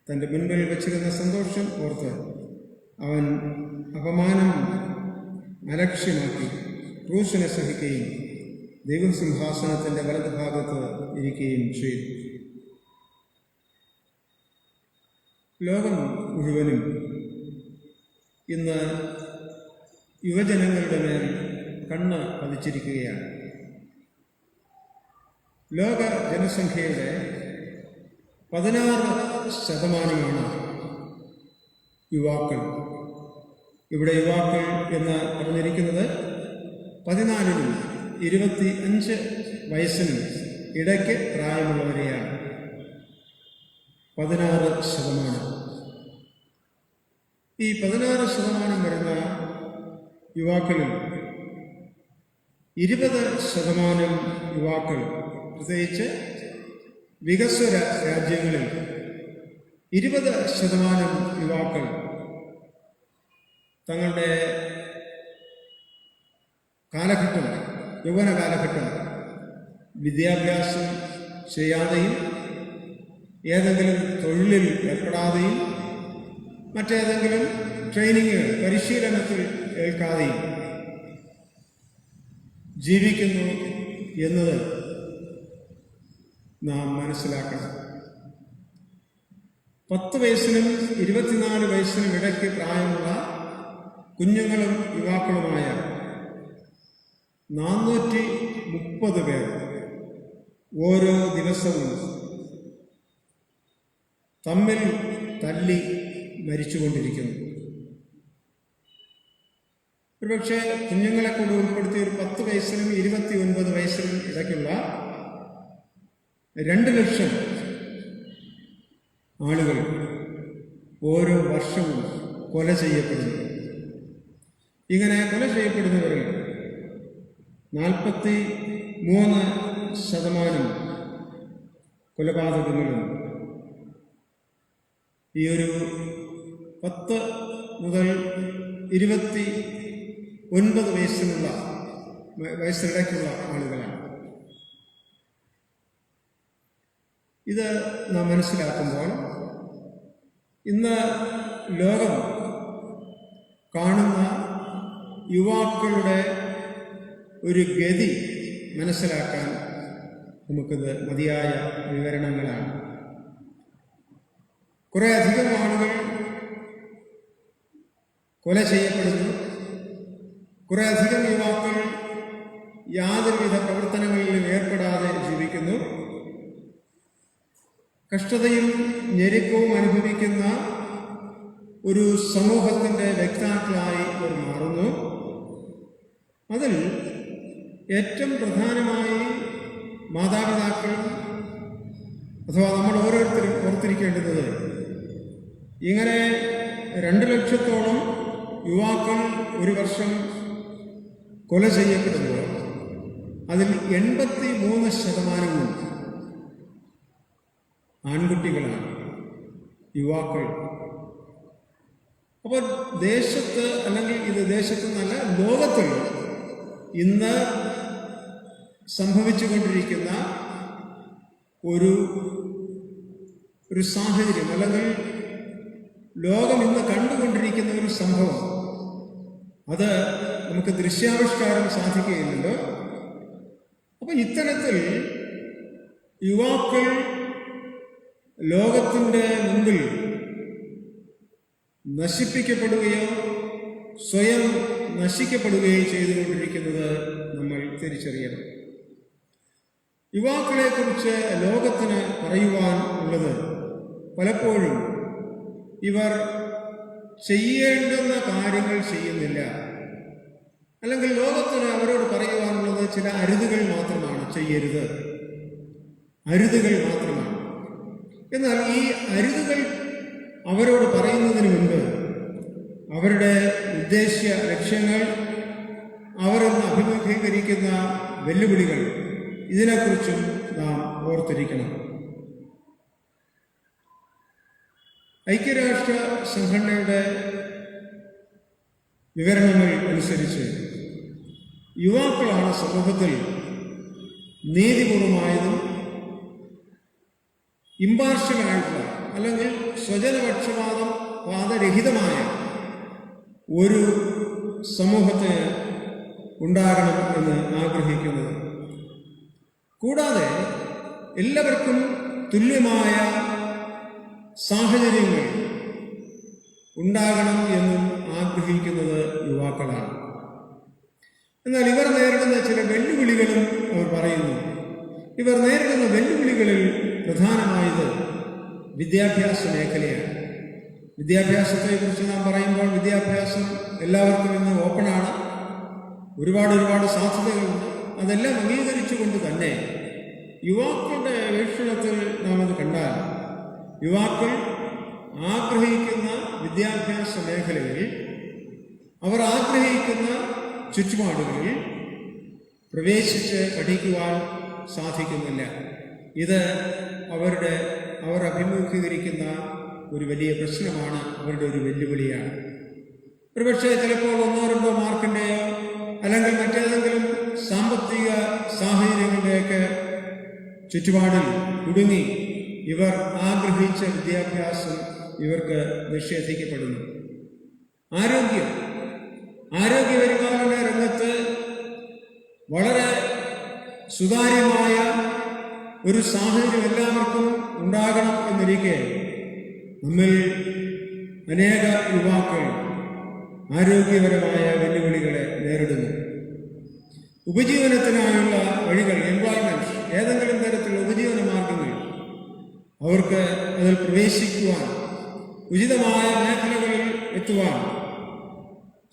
തൻ്റെ മുൻപിൽ വച്ചിരുന്ന സന്തോഷം ഓർത്ത് അവൻ അപമാനം അലക്ഷ്യമാക്കി ക്രൂശിനെ സഹിക്കുകയും ദൈവസിംഹാസനത്തിൻ്റെ വലതുഭാഗത്ത് ഇരിക്കുകയും ചെയ്തു. ലോകം മുഴുവനും ഇന്ന് യുവജനങ്ങളുടെ മേൽ കണ്ണ് പതിച്ചിരിക്കുകയാണ്. ലോക ജനസംഖ്യയുടെ 16% യുവാക്കൾ. ഇവിടെ യുവാക്കൾ എന്ന് പറഞ്ഞിരിക്കുന്നത് 14-നും 25 വയസ്സിനും ഇടയ്ക്ക് പ്രായമുള്ളവരെയാണ്. 16%. ഈ 16% വരുന്ന യുവാക്കളിൽ 20% യുവാക്കൾ, പ്രത്യേകിച്ച് വികസ്വര രാജ്യങ്ങളിൽ 20% യുവാക്കൾ തങ്ങളുടെ കാലഘട്ടം, യൗവന കാലഘട്ടം വിദ്യാഭ്യാസം ചെയ്യാതെയും ഏതെങ്കിലും തൊഴിലിൽ ഏർപ്പെടാതെയും മറ്റേതെങ്കിലും ട്രെയിനിങ്ങുകൾ, പരിശീലനത്തിൽ ഏൽക്കാതെയും ജീവിക്കുന്നു എന്നത് നാം മനസ്സിലാക്കണം. 10 വയസ്സിനും 24 വയസ്സിനും ഇടയ്ക്ക് പ്രായമുള്ള കുഞ്ഞുങ്ങളും യുവാക്കളുമായ 430 പേർ ഓരോ ദിവസവും തമ്മിൽ തല്ലി മരിച്ചുകൊണ്ടിരിക്കുന്നു. ഒരുപക്ഷെ കുഞ്ഞുങ്ങളെ കൊണ്ട് ഉൾപ്പെടുത്തി ഒരു 10 വയസ്സിനും 29 വയസ്സിനും ഇടയ്ക്കുള്ള 2 ലക്ഷം ആളുകൾ ഓരോ വർഷവും കൊല ചെയ്യപ്പെടുന്നു. ഇങ്ങനെ കൊല ചെയ്യപ്പെടുന്നവരിൽ 43% കൊലപാതകങ്ങളും ഈ ഒരു 10 മുതൽ 29 വയസ്സിനിടയ്ക്കുള്ള ആളുകളാണ്. ഇത് നാം മനസ്സിലാക്കുമ്പോൾ ഇന്ന് ലോകം കാണുന്ന യുവാക്കളുടെ ഒരു ഗതി മനസ്സിലാക്കാൻ നമുക്കിത് മതിയായ വിവരണങ്ങളാണ്. കുറേ അധികം ആളുകൾ കൊല ചെയ്യപ്പെടുന്നു. കുറേ അധികം യുവാക്കൾ യാതൊരുവിധ പ്രവർത്തനങ്ങളിലും ഏർപ്പെടാതെ ജീവിക്കുന്നു. കഷ്ടതയും ഞെരുക്കവും അനുഭവിക്കുന്ന ഒരു സമൂഹത്തിൻ്റെ വ്യക്താക്കളായി അവർ മാറുന്നു. അതിൽ ഏറ്റവും പ്രധാനമായി മാതാപിതാക്കൾ അഥവാ നമ്മൾ ഓരോരുത്തരും ഓർത്തിരിക്കേണ്ടുന്നത്, ഇങ്ങനെ 2 ലക്ഷത്തോളം യുവാക്കൾ ഒരു വർഷം കൊല ചെയ്യപ്പെടുമ്പോൾ അതിൽ 83% ആൺകുട്ടികളാണ്, യുവാക്കൾ. അപ്പോൾ ദേശത്ത്, അല്ലെങ്കിൽ ഇത് ദേശത്ത് നല്ല ലോകത്തിൽ ഇന്ന് സംഭവിച്ചുകൊണ്ടിരിക്കുന്ന ഒരു സാഹചര്യം, അല്ലെങ്കിൽ ലോകം ഇന്ന് കണ്ടുകൊണ്ടിരിക്കുന്ന ഒരു സംഭവം, അത് നമുക്ക് ദൃശ്യാവിഷ്കാരം സാധിക്കുകയില്ലല്ലോ. അപ്പോൾ ഇത്തരത്തിൽ യുവാക്കൾ ലോകത്തിൻ്റെ മുമ്പിൽ നശിപ്പിക്കപ്പെടുകയോ സ്വയം നശിക്കപ്പെടുകയോ ചെയ്തുകൊണ്ടിരിക്കുന്നത് നമ്മൾ തിരിച്ചറിയണം. യുവാക്കളെക്കുറിച്ച് ലോകത്തിന് പറയുവാൻ ഉള്ളത് പലപ്പോഴും ഇവർ ചെയ്യേണ്ടുന്ന കാര്യങ്ങൾ ചെയ്യുന്നില്ല, അല്ലെങ്കിൽ ലോകത്തിന് അവരോട് പറയുവാനുള്ളത് ചില അരുതുകൾ മാത്രമാണ്, ചെയ്യരുത്, അരുതുകൾ മാത്രമാണ്. എന്നാൽ ഈ അരുതുകൾ അവരോട് പറയുന്നതിന് മുൻപ് അവരുടെ ഉദ്ദേശ്യ ലക്ഷ്യങ്ങൾ, അവർ ഇന്ന് അഭിമുഖീകരിക്കുന്ന വെല്ലുവിളികൾ, ഇതിനെക്കുറിച്ചും നാം ഓർത്തിരിക്കണം. ഐക്യരാഷ്ട്ര സംഘടനയുടെ വിവരണങ്ങൾ അനുസരിച്ച് യുവാക്കളാണ് സമൂഹത്തിൽ നീതിപൂർവമായതും ഇമ്പാർഷ്യലായിട്ടുള്ള, അല്ലെങ്കിൽ സ്വജനപക്ഷപാതം പാതരഹിതമായ ഒരു സമൂഹത്തിന് ഉണ്ടാകണം എന്ന് ആഗ്രഹിക്കുന്നത്. കൂടാതെ എല്ലാവർക്കും തുല്യമായ സാഹചര്യങ്ങൾ ഉണ്ടാകണം എന്നും ആഗ്രഹിക്കുന്നത് യുവാക്കളാണ്. എന്നാൽ ഇവർ നേരിടുന്ന ചില വെല്ലുവിളികളും അവർ പറയുന്നു. ഇവർ നേരിടുന്ന വെല്ലുവിളികളിൽ പ്രധാനമായത് വിദ്യാഭ്യാസ മേഖലയാണ്. വിദ്യാഭ്യാസത്തെക്കുറിച്ച് നാം പറയുമ്പോൾ വിദ്യാഭ്യാസം എല്ലാവർക്കും ഇന്ന് ഓപ്പണാണ്, ഒരുപാട് സാധ്യതകളുണ്ട്. അതെല്ലാം അംഗീകരിച്ചുകൊണ്ട് തന്നെ യുവാക്കളുടെ വീക്ഷണത്തിൽ നാം അത് കണ്ടാൽ, യുവാക്കൾ ആഗ്രഹിക്കുന്ന വിദ്യാഭ്യാസ മേഖലകളിൽ, അവർ ആഗ്രഹിക്കുന്ന ചുറ്റുപാടുകളിൽ പ്രവേശിച്ച് പഠിക്കുവാൻ സാധിക്കുന്നില്ല. ഇത് അവർ അഭിമുഖീകരിക്കുന്ന ഒരു വലിയ പ്രശ്നമാണ്, അവരുടെ ഒരു വെല്ലുവിളിയാണ്. ഒരുപക്ഷെ ചിലപ്പോൾ 1-2 മാർക്കിൻ്റെയോ അല്ലെങ്കിൽ മറ്റേതെങ്കിലും സാമ്പത്തിക സാഹചര്യങ്ങളുടെയൊക്കെ ചുറ്റുപാടിൽ കുടുങ്ങി ഇവർ ആഗ്രഹിച്ച വിദ്യാഭ്യാസം ഇവർക്ക് നിഷേധിക്കപ്പെടുന്നു. ആരോഗ്യപരിപാലന രംഗത്ത് വളരെ സുതാര്യമായ ഒരു സാഹചര്യം എല്ലാവർക്കും ഉണ്ടാകണം എന്നിരിക്കെ നമ്മിൽ അനേക യുവാക്കൾ ആരോഗ്യപരമായ വെല്ലുവിളികളെ നേരിടുന്നു. ഉപജീവനത്തിനായുള്ള വഴികൾ, എംപ്ലോയ്മെന്റ്, ഏതെങ്കിലും തരത്തിലുള്ള ഉപജീവന മാർഗങ്ങൾ അവർക്ക് അതിൽ പ്രവേശിക്കുവാൻ, ഉചിതമായ മേഖലകളിൽ എത്തുവാൻ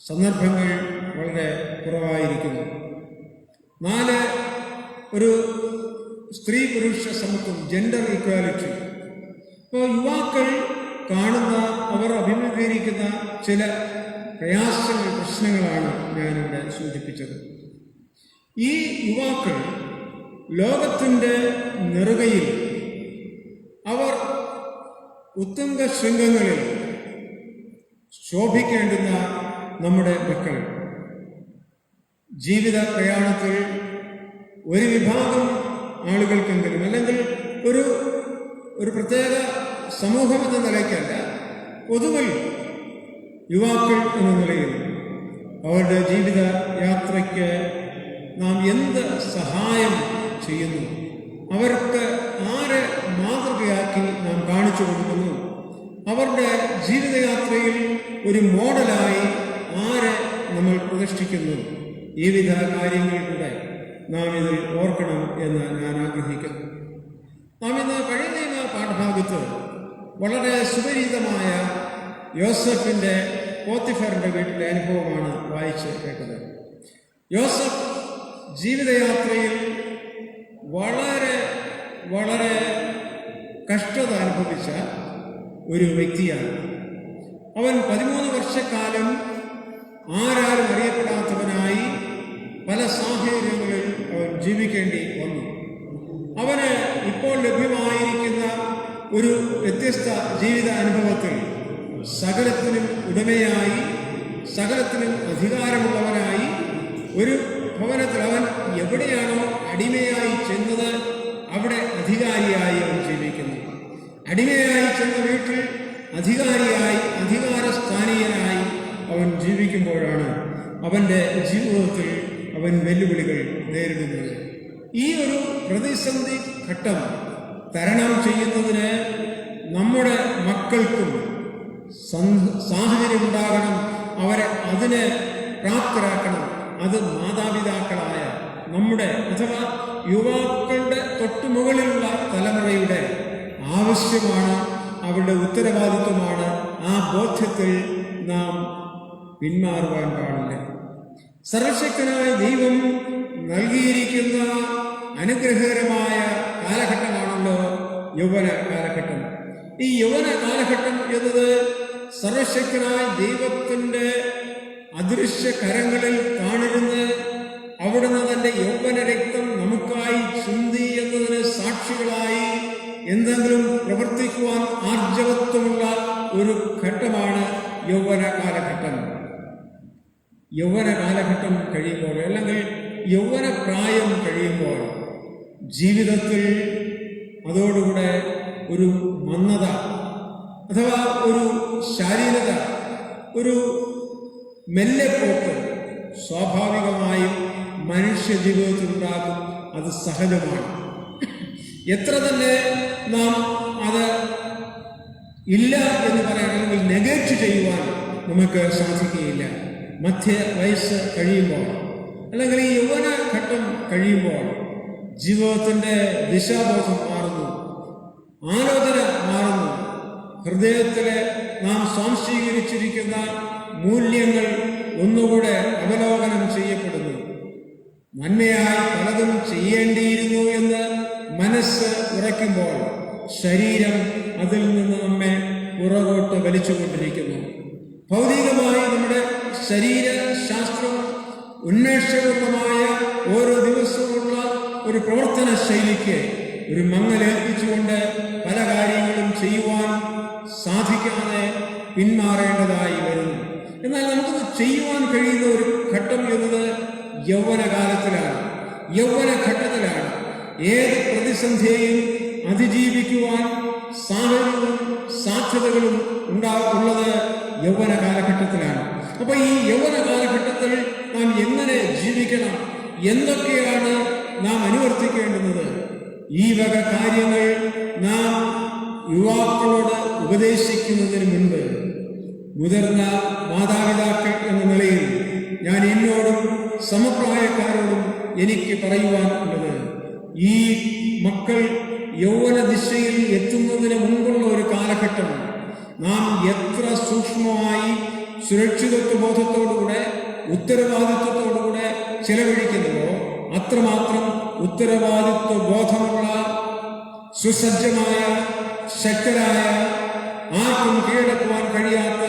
സന്ദർഭങ്ങൾ വളരെ കുറവായിരിക്കുന്നു. 4, ഒരു സ്ത്രീ പുരുഷ സമത്വം, ജെൻഡർ ഈക്വാലിറ്റി. ഇപ്പോൾ യുവാക്കൾ കാണുന്ന, അവർ അഭിമുഖീകരിക്കുന്ന ചില പ്രശ്നങ്ങളാണ് ഞാനിവിടെ സൂചിപ്പിച്ചത്. ഈ യുവാക്കൾ ലോകത്തിൻ്റെ നെറുകയിൽ, അവർ ഉത്തുംഗ ശൃംഗങ്ങളിൽ ശോഭിക്കേണ്ടുന്ന നമ്മുടെ മക്കൾ, ജീവിത പ്രയാണത്തിൽ ഒരു വിഭാഗം ആളുകൾക്കെങ്കിലും, അല്ലെങ്കിൽ ഒരു പ്രത്യേക സമൂഹം എന്ന നിലയ്ക്കല്ല, പൊതുവിൽ യുവാക്കൾ എന്ന നിലയിൽ അവരുടെ ജീവിത യാത്രയ്ക്ക് നാം എന്ത് സഹായം ചെയ്യുന്നു, അവർക്ക് ആരെ മാതൃകയാക്കി നാം കാണിച്ചു കൊടുക്കുന്നു, അവരുടെ ജീവിതയാത്രയിൽ ഒരു മോഡലായി ആരെ നമ്മൾ പ്രതിഷ്ഠിക്കുന്നു, ഈ വിധ കാര്യങ്ങളിലൂടെ നാം ഇതിൽ ഓർക്കണം എന്ന് ഞാൻ ആഗ്രഹിക്കുന്നു. നാം ഇന്ന് പഴയ നിയമ പാഠഭാഗത്ത് വളരെ സുപരിചിതമായ യോസഫിൻ്റെ പോത്തിഫറിൻ്റെ വീട്ടിലെ അനുഭവമാണ് വായിച്ച് കേട്ടത്. യോസഫ് ജീവിതയാത്രയിൽ വളരെ കഷ്ടത അനുഭവിച്ച ഒരു വ്യക്തിയാണ്. അവൻ 13 വർഷക്കാലം ആരാലും അറിയപ്പെടാത്തവനായി പല സാഹചര്യങ്ങളിൽ അവൻ ജീവിക്കേണ്ടി വന്നു. അവന് ഇപ്പോൾ ലഭ്യമായിരിക്കുന്ന ഒരു വ്യത്യസ്ത ജീവിത അനുഭവത്തിൽ സകലത്തിനും ഉടമയായി, സകലത്തിനും അധികാരമുള്ളവനായി, ഒരു ഭവനത്തിൽ അവൻ എവിടെയാണോ അടിമയായി ചെന്നത് അവിടെ അധികാരിയായി അവൻ ജീവിക്കുന്നു. അടിമയായി ചെന്ന വീട്ടിൽ അധികാരിയായി, അധികാരസ്ഥാനീയനായി അവൻ ജീവിക്കുമ്പോഴാണ് അവൻ്റെ ജീവിതത്തിൽ അവൻ വെല്ലുവിളികൾ നേരിടുന്നത്. ഈ ഒരു പ്രതിസന്ധി ഘട്ടം തരണം ചെയ്യുന്നതിന് നമ്മുടെ മക്കൾക്കും സാഹചര്യം ഉണ്ടാകണം, അവരെ അതിന് പ്രാപ്തരാക്കണം. അത് മാതാപിതാക്കളായ നമ്മുടെ അഥവാ യുവാക്കളുടെ തൊട്ടുമുകളിലുള്ള തലമുറയുടെ ആവശ്യമാണ്, അവരുടെ ഉത്തരവാദിത്വമാണ്. ആ ബോധ്യത്തിൽ നാം പിന്മാറുവാൻ പാടില്ല. സർവശക്തനായ ദൈവം നൽകിയിരിക്കുന്ന അനുഗ്രഹകരമായ കാലഘട്ടമാണല്ലോ യൗവന കാലഘട്ടം. ഈ യൗവന കാലഘട്ടം എന്നത് സർവശക്തനായ ദൈവത്തിൻ്റെ അദൃശ്യ കരങ്ങളിൽ കാണിരുന്ന് അവിടുന്ന് തന്റെ യൗവന രക്തം നമുക്കായി ചിന്തി എന്നതിന് സാക്ഷികളായി എന്തെങ്കിലും പ്രവർത്തിക്കുവാൻ ആർജവത്വമുള്ള ഒരു ഘട്ടമാണ് യൗവന കാലഘട്ടം. യൗവന കാലഘട്ടം കഴിയുമ്പോൾ, അല്ലെങ്കിൽ യൗവന പ്രായം കഴിയുമ്പോൾ ജീവിതത്തിൽ അതോടുകൂടെ ഒരു മന്ദത അഥവാ ഒരു ശാരീരത, ഒരു മെല്ലെപ്പോക്ക് സ്വാഭാവികമായും മനുഷ്യ ജീവിതത്തിൽ ഉണ്ടാകും. അത് സഹജമാണ്. എത്ര തന്നെ നാം അത് ഇല്ല എന്ന് പറയാൻ, അല്ലെങ്കിൽ നെഗറ്റ് ചെയ്യുവാൻ നമുക്ക് സാധിക്കുകയില്ല. മധ്യ വയസ്സ് കഴിയുമ്പോൾ, അല്ലെങ്കിൽ ഈ യൗവന ഘട്ടം കഴിയുമ്പോൾ ജീവിതത്തിൻ്റെ ദിശാബോധം മാറുന്നു, ആലോചന മാറുന്നു, ഹൃദയത്തിലെ നാം സ്വാംശീകരിച്ചിരിക്കുന്ന മൂല്യങ്ങൾ ഒന്നുകൂടെ അവലോകനം ചെയ്യപ്പെടുന്നു. നന്മയായി പലതും ചെയ്യേണ്ടിയിരുന്നു എന്ന് മനസ്സ് ഉറയ്ക്കുമ്പോൾ ശരീരം അതിൽ നിന്ന് നമ്മെ പുറകോട്ട് വലിച്ചുകൊണ്ടിരിക്കുന്നു. ഭൗതികമായി നമ്മുടെ ശരീരശാസ്ത്രം ഉന്മേഷപൂർണമായ ഓരോ ദിവസവുമുള്ള ഒരു പ്രവർത്തന ശൈലിക്ക് ഒരു മങ്ങലേൽപ്പിച്ചുകൊണ്ട് പല കാര്യങ്ങളും ചെയ്യുവാൻ സാധിക്കാതെ പിന്മാറേണ്ടതായി വരുന്നു. എന്നാൽ നമുക്കത് ചെയ്യുവാൻ കഴിയുന്ന ഒരു ഘട്ടം എന്നത് യൗവനകാലത്തിലാണ്, യൗവനഘട്ടത്തിലാണ്. ഏത് പ്രതിസന്ധിയെയും അതിജീവിക്കുവാൻ സാഹചര്യവും സാധ്യതകളും ഉള്ളത് യൗവന കാലഘട്ടത്തിലാണ്. അപ്പൊ ഈ യൗവന കാലഘട്ടത്തിൽ നാം എങ്ങനെ ജീവിക്കണം, എന്തൊക്കെയാണ് നാം അനുവർത്തിക്കേണ്ടുന്നത്, ഈ വക കാര്യങ്ങൾ നാം യുവാക്കളോട് ഉപദേശിക്കുന്നതിന് മുൻപ് മുതിർന്ന മാതാപിതാക്കൾ എന്ന നിലയിൽ ഞാൻ എന്നോടും സമപ്രായക്കാരോടും എനിക്ക് പറയുവാൻ ഉള്ളത്, ഈ മക്കൾ യൗവന ദിശയിൽ എത്തുന്നതിന് മുൻപുള്ള ഒരു കാലഘട്ടം നാം എത്ര സൂക്ഷ്മമായി സുരക്ഷിതത്വ ബോധത്തോടുകൂടെ ഉത്തരവാദിത്വത്തോടുകൂടെ ചെലവഴിക്കുന്നുവോ അത്രമാത്രം ഉത്തരവാദിത്വ ബോധമുള്ള സുസജ്ജമായ ശക്തരായ ആർക്കും കീഴടക്കുവാൻ കഴിയാത്ത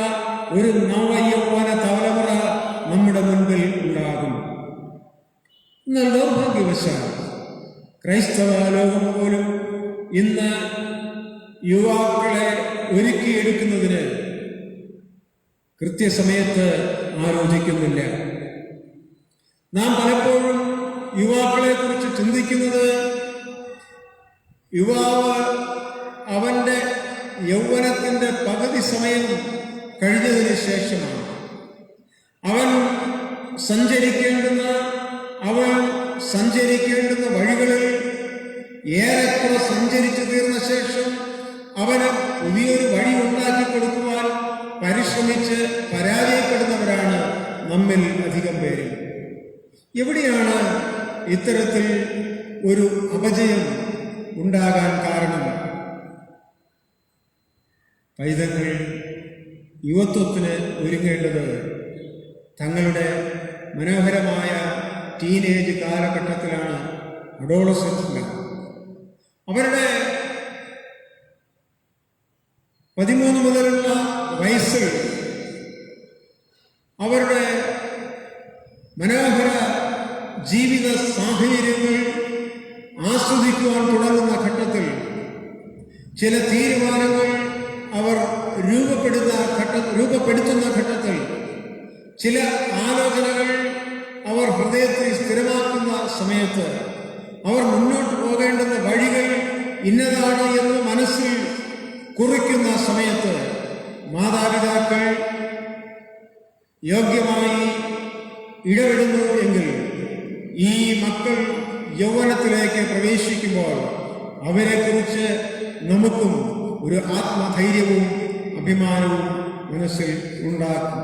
ഒരു നവയൗവന തലമുറ നമ്മുടെ മുൻപിൽ ഉണ്ടാകും. എന്നാൽ ദൗർഭാഗ്യവശാൽ ക്രൈസ്തവ ലോകം പോലും ഇന്ന് യുവാക്കളെ ഒരുക്കിയെടുക്കുന്നതിന് കൃത്യസമയത്ത് ആലോചിക്കുന്നില്ല. നാം പലപ്പോഴും യുവാക്കളെ കുറിച്ച് ചിന്തിക്കുന്നത് യുവാവ് അവന്റെ യൗവനത്തിന്റെ പകുതി സമയം കഴിഞ്ഞതിന് ശേഷമാണ്. അവൻ സഞ്ചരിക്കേണ്ടുന്ന വഴികളിൽ ഏറെക്കുറെ സഞ്ചരിച്ചു തീർന്ന ശേഷം അവന് പുതിയൊരു വഴി ഉണ്ടാക്കി കൊടുക്കുവാൻ പരിശ്രമിച്ച് പരാജയപ്പെടുന്നവരാണ് നമ്മിൽ അധികം പേര്. എവിടെയാണ് ഇത്തരത്തിൽ ഒരു അപജയം ഉണ്ടാകാൻ കാരണം? പൈതങ്ങൾ യുവത്വത്തിന് ഒരുങ്ങേണ്ടത് തങ്ങളുടെ മനോഹരമായ ടീനേജ് കാലഘട്ടത്തിലാണ്, അഡോളസെൻസിലാണ്. അവരുടെ 13 മുതലുള്ള വയസ്സിൽ അവരുടെ മനോഹര ജീവിത സാഹചര്യങ്ങൾ ആസ്വദിക്കുവാൻ തുടങ്ങുന്ന ഘട്ടത്തിൽ ചില തീരുമാനങ്ങൾ അവർ രൂപപ്പെടുത്തുന്ന ഘട്ടത്തിൽ ചില ആലോചനകൾ അവർ ഹൃദയത്തിൽ സ്ഥിരമാക്കുന്ന സമയത്ത് അവർ മുന്നോട്ട് പോകേണ്ടുന്ന വഴികൾ ഇന്നതാണ് എന്ന് മനസ്സിൽ കുറിക്കുന്ന സമയത്ത് മാതാപിതാക്കൾ യോഗ്യമായി ഇടപെടുന്നു എങ്കിൽ ഈ മക്കൾ യൗവനത്തിലേക്ക് പ്രവേശിക്കുമ്പോൾ അവരെക്കുറിച്ച് നമുക്കും ഒരു ആത്മധൈര്യവും അഭിമാനവും മനസ്സിൽ ഉണ്ടാക്കും.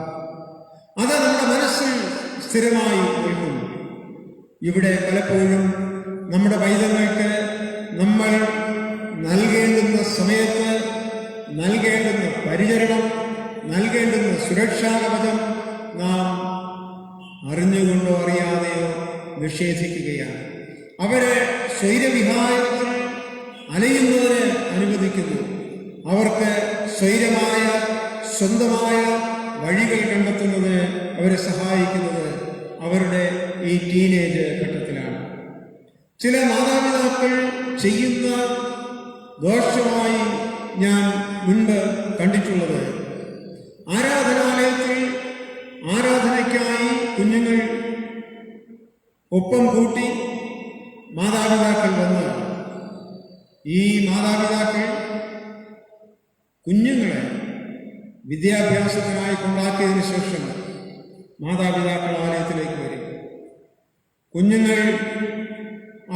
അത് നമ്മുടെ മനസ്സിൽ സ്ഥിരമായി നിൽക്കുന്നു. ഇവിടെ പലപ്പോഴും നമ്മുടെ പൈതങ്ങൾക്ക് നമ്മൾ നൽകേണ്ടുന്ന സമയത്ത് നൽകേണ്ടുന്ന പരിചരണം, നൽകേണ്ടുന്ന സുരക്ഷാകവചം നാം അറിഞ്ഞുകൊണ്ടോ അറിയാതെയോ നിഷേധിക്കുകയാണ്. അവരെ സ്വൈരവിഹാരത്തിൽ അലയുന്നതിന് അനുവദിക്കുന്നു. അവർക്ക് സ്വൈരമായ സ്വന്തമായ വഴികൾ കണ്ടെത്തുന്നതിന് അവരെ സഹായിക്കുന്നത് അവരുടെ ഈ ടീനേജ് ഘട്ടത്തിലാണ്. ചില മാതാപിതാക്കൾ ചെയ്യുന്ന ദോഷമായി ഞാൻ മുൻപ് കണ്ടിട്ടുള്ളത്, ആരാധനാലയത്തിൽ ആരാധനയ്ക്കായി കുഞ്ഞുങ്ങൾ ഒപ്പം കൂട്ടി മാതാപിതാക്കൾ വന്ന് ഈ മാതാപിതാക്കൾ കുഞ്ഞുങ്ങളെ വിദ്യാഭ്യാസത്തിനായി കൊണ്ടാക്കിയതിനു ശേഷം മാതാപിതാക്കൾ ആലയത്തിലേക്ക് വരും. കുഞ്ഞുങ്ങൾ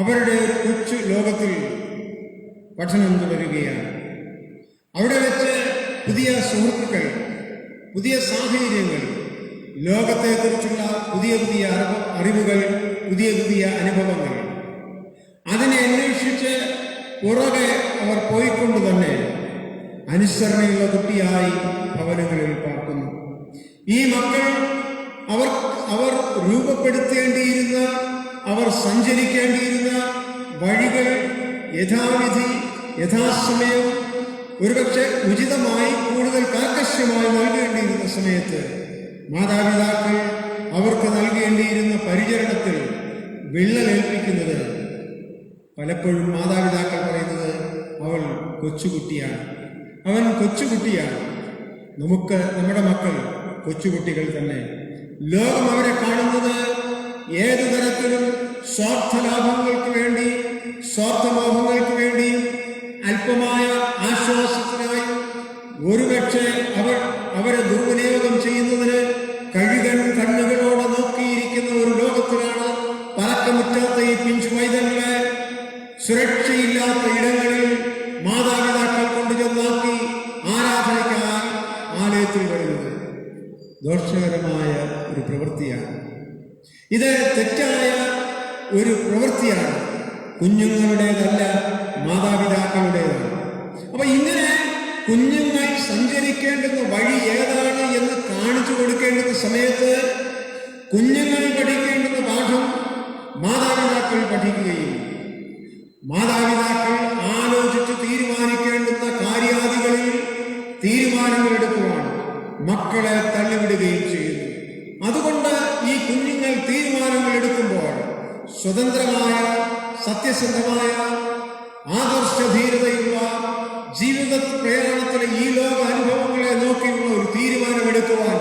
അവരുടെ ഒരു കൊച്ചു ലോകത്തിൽ പഠനം തുടരുകയാണ്. അവിടെ വെച്ച് പുതിയ സുഹൃത്തുക്കൾ, പുതിയ സാഹചര്യങ്ങൾ, ലോകത്തെക്കുറിച്ചുള്ള പുതിയ പുതിയ അറിവുകൾ, പുതിയ പുതിയ അനുഭവങ്ങൾ, അതിനെ അന്വേഷിച്ച് പുറകെ അവർ പോയിക്കൊണ്ട് തന്നെ അനുസരണയുള്ള കുട്ടിയായി ഭവനങ്ങളിൽ പാർക്കുന്നു. ഈ മക്കൾ അവർ രൂപപ്പെടുത്തേണ്ടിയിരുന്ന, അവർ സഞ്ചരിക്കേണ്ടിയിരുന്ന വഴികൾ യഥാവിധി യഥാസമയം ഒരുപക്ഷെ ഉചിതമായി കൂടുതൽ കാർക്കശ്യമായി നൽകേണ്ടിയിരുന്ന സമയത്ത് മാതാപിതാക്കൾ അവർക്ക് നൽകേണ്ടിയിരുന്ന പരിചരണത്തിൽ വിള്ളലേൽപ്പിക്കുന്നത് പലപ്പോഴും മാതാപിതാക്കൾ പറയുന്നത് അവൾ കൊച്ചുകുട്ടിയാണ്, അവൻ കൊച്ചുകുട്ടിയാണ്. നമ്മുടെ മക്കൾ കൊച്ചുകുട്ടികൾ തന്നെ. ലോകം അവരെ കാണുന്നത് ഏതു തരത്തിലും സ്വാർത്ഥലാഭങ്ങൾക്ക് വേണ്ടി, സ്വാർത്ഥമോഹങ്ങൾക്ക് വേണ്ടി, അല്പമായ ആശ്വാസത്തിനായി ഒരുപക്ഷെ അവരെ ദുർവിനിയോഗം ചെയ്യുന്നതിന് കഴുകൻ കണ്ണുകളോടെ നോക്കിയിരിക്കുന്ന ഒരു ലോകത്തിലാണ് പറക്കമുറ്റാത്ത ഈ പിഞ്ചു പൈതങ്ങളെ സുരക്ഷയില്ലാത്ത ഇടങ്ങളിൽ മാതാപിതാക്കൾ കൊണ്ടുചെന്നാക്കി ആരാധനയ്ക്കായി ആലയത്തിൽ വരുന്നത്. ദോഷകരമായ ഒരു പ്രവൃത്തിയാണ് ഇത്. തെറ്റായ ഒരു പ്രവൃത്തിയാണ്. കുഞ്ഞുങ്ങളുടേതല്ല, മാതാപിതാക്കളുടേതാണ്. അപ്പൊ ഇങ്ങനെ കുഞ്ഞുങ്ങൾ സഞ്ചരിക്കേണ്ടുന്ന വഴി ഏതാണ് എന്ന് കാണിച്ചു കൊടുക്കേണ്ടുന്ന സമയത്ത് കുഞ്ഞുങ്ങൾ പഠിക്കേണ്ടുന്ന പാഠം മാതാപിതാക്കൾ പഠിക്കുകയും മാതാപിതാക്കൾ ആലോചിച്ച് തീരുമാനിക്കേണ്ടുന്ന കാര്യാദികളിൽ തീരുമാനങ്ങൾ എടുക്കുവാൻ മക്കളെ തള്ളിവിടുകയും ചെയ്യുന്നു. അതുകൊണ്ട് ഈ കുഞ്ഞുങ്ങൾ തീരുമാനങ്ങൾ എടുക്കുമ്പോൾ സ്വതന്ത്രമായ, സത്യസന്ധമായ, ആദർശധീരതയുള്ള ജീവിത പ്രയാണത്തിലെ ഈ ലോക അനുഭവങ്ങളെ നോക്കിയുള്ള ഒരു തീരുമാനമെടുക്കുവാൻ